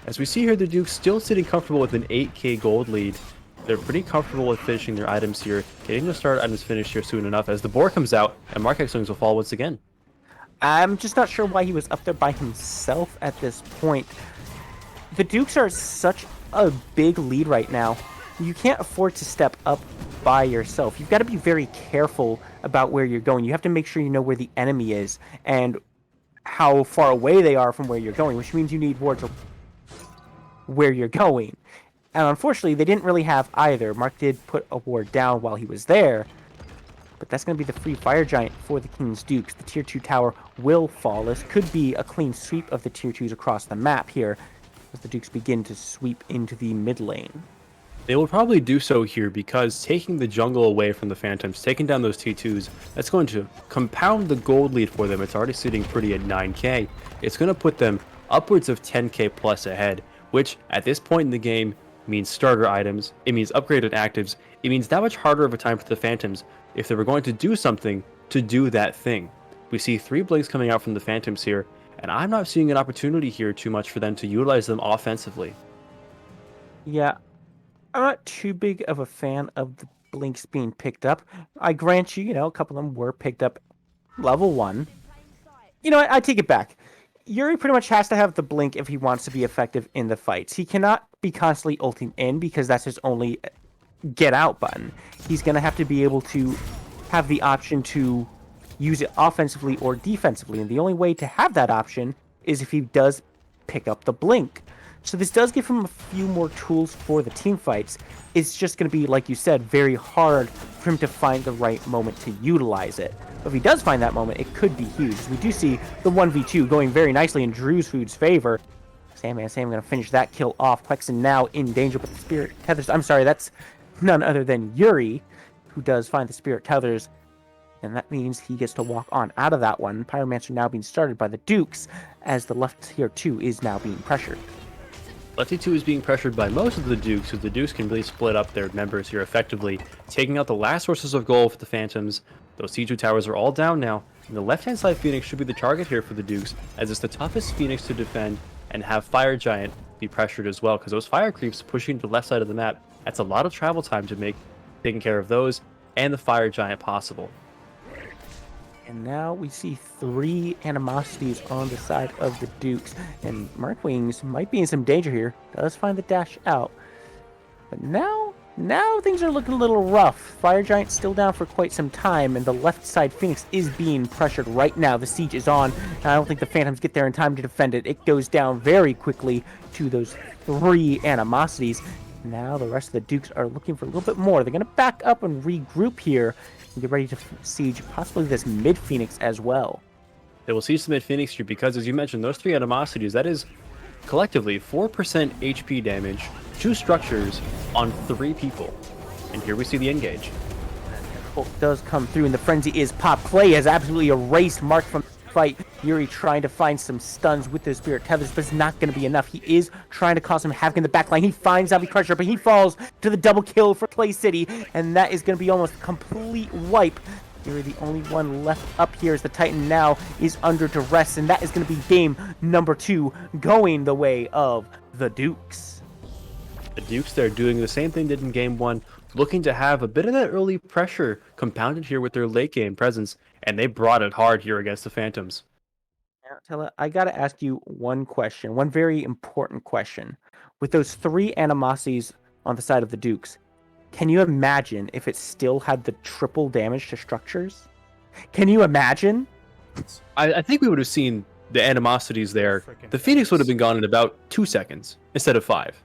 As we see here, the Duke's still sitting comfortable with an 8k gold lead. They're pretty comfortable with finishing their items here, getting the start items finished here soon enough as the boar comes out, and Mark X-Wings will fall once again. I'm just not sure why he was up there by himself at this point. The Dukes are such a big lead right now. You can't afford to step up by yourself. You've got to be very careful about where you're going. You have to make sure you know where the enemy is and how far away they are from where you're going, which means you need wards where you're going. And unfortunately, they didn't really have either. Mark did put a ward down while he was there, but that's going to be the free Fire Giant for the King's Dukes. The Tier 2 tower will fall. This could be a clean sweep of the Tier 2s across the map here, as the Dukes begin to sweep into the mid lane. They will probably do so here because taking the jungle away from the Phantoms, taking down those T2s, that's going to compound the gold lead for them. It's already sitting pretty at 9k. It's going to put them upwards of 10k plus ahead, which at this point in the game means starter items, it means upgraded actives, it means that much harder of a time for the Phantoms if they were going to do something to do that thing. We see 3 blinks coming out from the Phantoms here, and I'm not seeing an opportunity here too much for them to utilize them offensively. Yeah, I'm not too big of a fan of the blinks being picked up. I grant you, you know, a couple of them were picked up level 1. You know, I take it back. Yuri pretty much has to have the blink if he wants to be effective in the fights. He cannot be constantly ulting in because that's his only get out button. He's going to have to be able to have the option to use it offensively or defensively, and the only way to have that option is if he does pick up the blink. So this does give him a few more tools for the team fights. It's just going to be, like you said, very hard for him to find the right moment to utilize it. But if he does find that moment, it could be huge. We do see the 1v2 going very nicely in Drew's Food's favor. Sam going to finish that kill off. Quexen now in danger, but the Spirit Tethers... I'm sorry, that's none other than Yuri, who does find the Spirit Tethers. And that means he gets to walk on out of that one. Pyromancer now being started by the Dukes, as the left tier 2 is now being pressured. Lefty 2 is being pressured by most of the Dukes, so the Dukes can really split up their members here effectively, taking out the last sources of gold for the Phantoms. Those T2 towers are all down now, and the left-hand side Phoenix should be the target here for the Dukes, as it's the toughest Phoenix to defend, and have Fire Giant be pressured as well, because those fire creeps pushing to the left side of the map, that's a lot of travel time to make taking care of those, and the Fire Giant possible. And now we see 3 animosities on the side of the Dukes. And Markwings might be in some danger here. Does find the dash out. But now things are looking a little rough. Fire Giant's still down for quite some time. And the left side Phoenix is being pressured right now. The siege is on. And I don't think the Phantoms get there in time to defend it. It goes down very quickly to those 3 animosities. Now the rest of the Dukes are looking for a little bit more. They're going to back up and regroup here. Get ready to siege possibly this mid Phoenix as well. They will siege the mid Phoenix here because, as you mentioned, those 3 animosities, that is collectively 4% HP damage, 2 structures on 3 people. And here we see the engage. ult does come through, and the frenzy is pop. Clay has absolutely erased Mark from the fight. Yuri trying to find some stuns with those Spirit Tethers, but it's not going to be enough. He is trying to cause some havoc in the backline. He finds Zombie Crusher, but he falls to the double kill for Clay City, and that is going to be almost a complete wipe. Yuri, the only one left up here, as the Titan now is under duress, and that is going to be game number 2, going the way of the Dukes. The Dukes, they're doing the same thing they did in game 1, looking to have a bit of that early pressure compounded here with their late game presence, and they brought it hard here against the Phantoms. Now, Tella, I got to ask you one question, one very important question. With those 3 animosities on the side of the Dukes, can you imagine if it still had the triple damage to structures? Can you imagine? I think we would have seen the animosities there. The Phoenix would have been gone in about 2 seconds instead of 5.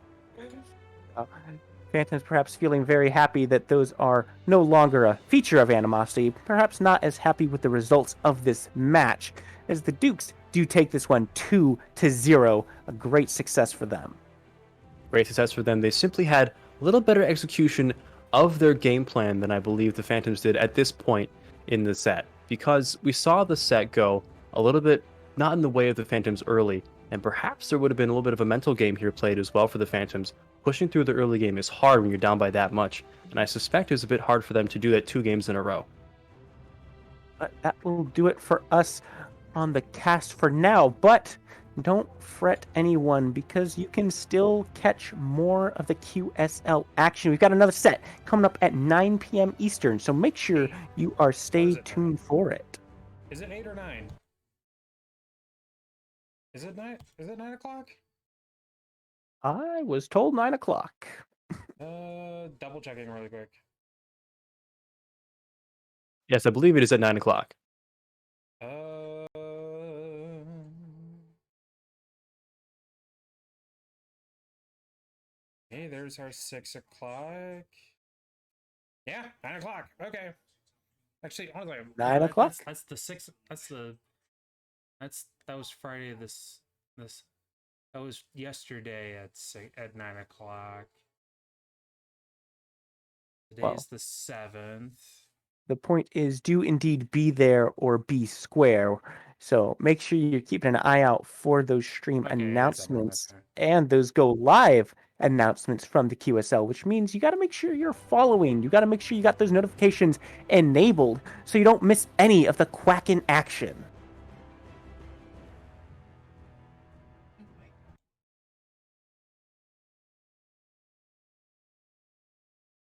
Phantom's perhaps feeling very happy that those are no longer a feature of animosity, perhaps not as happy with the results of this match, as the Dukes do take this one 2-0, a great success for them. Great success for them. They simply had a little better execution of their game plan than I believe the Phantoms did at this point in the set, because we saw the set go a little bit not in the way of the Phantoms early, and perhaps there would have been a little bit of a mental game here played as well for the Phantoms. Pushing through the early game is hard when you're down by that much, and I suspect it was a bit hard for them to do that 2 games in a row. But that will do it for us on the cast for now, but don't fret anyone, because you can still catch more of the QSL action. We've got another set coming up at 9 p.m. Eastern, so make sure you are stay tuned for it. Is it 8 or 9? Is it 9? Is it 9 o'clock? I was told 9 o'clock. Double checking really quick. Yes, I believe it is at 9 o'clock. Hey, there's our 6 o'clock. Yeah, 9 o'clock. Okay. Actually, honestly, 9 o'clock? That's the 6th. That was Friday. That was yesterday at 9 o'clock. Today's the 7th. The point is, do indeed be there or be square. So make sure you're keeping an eye out for those stream announcements and those go live announcements from the QSL, which means you got to make sure you're following. You got to make sure you got those notifications enabled so you don't miss any of the Quackin' action.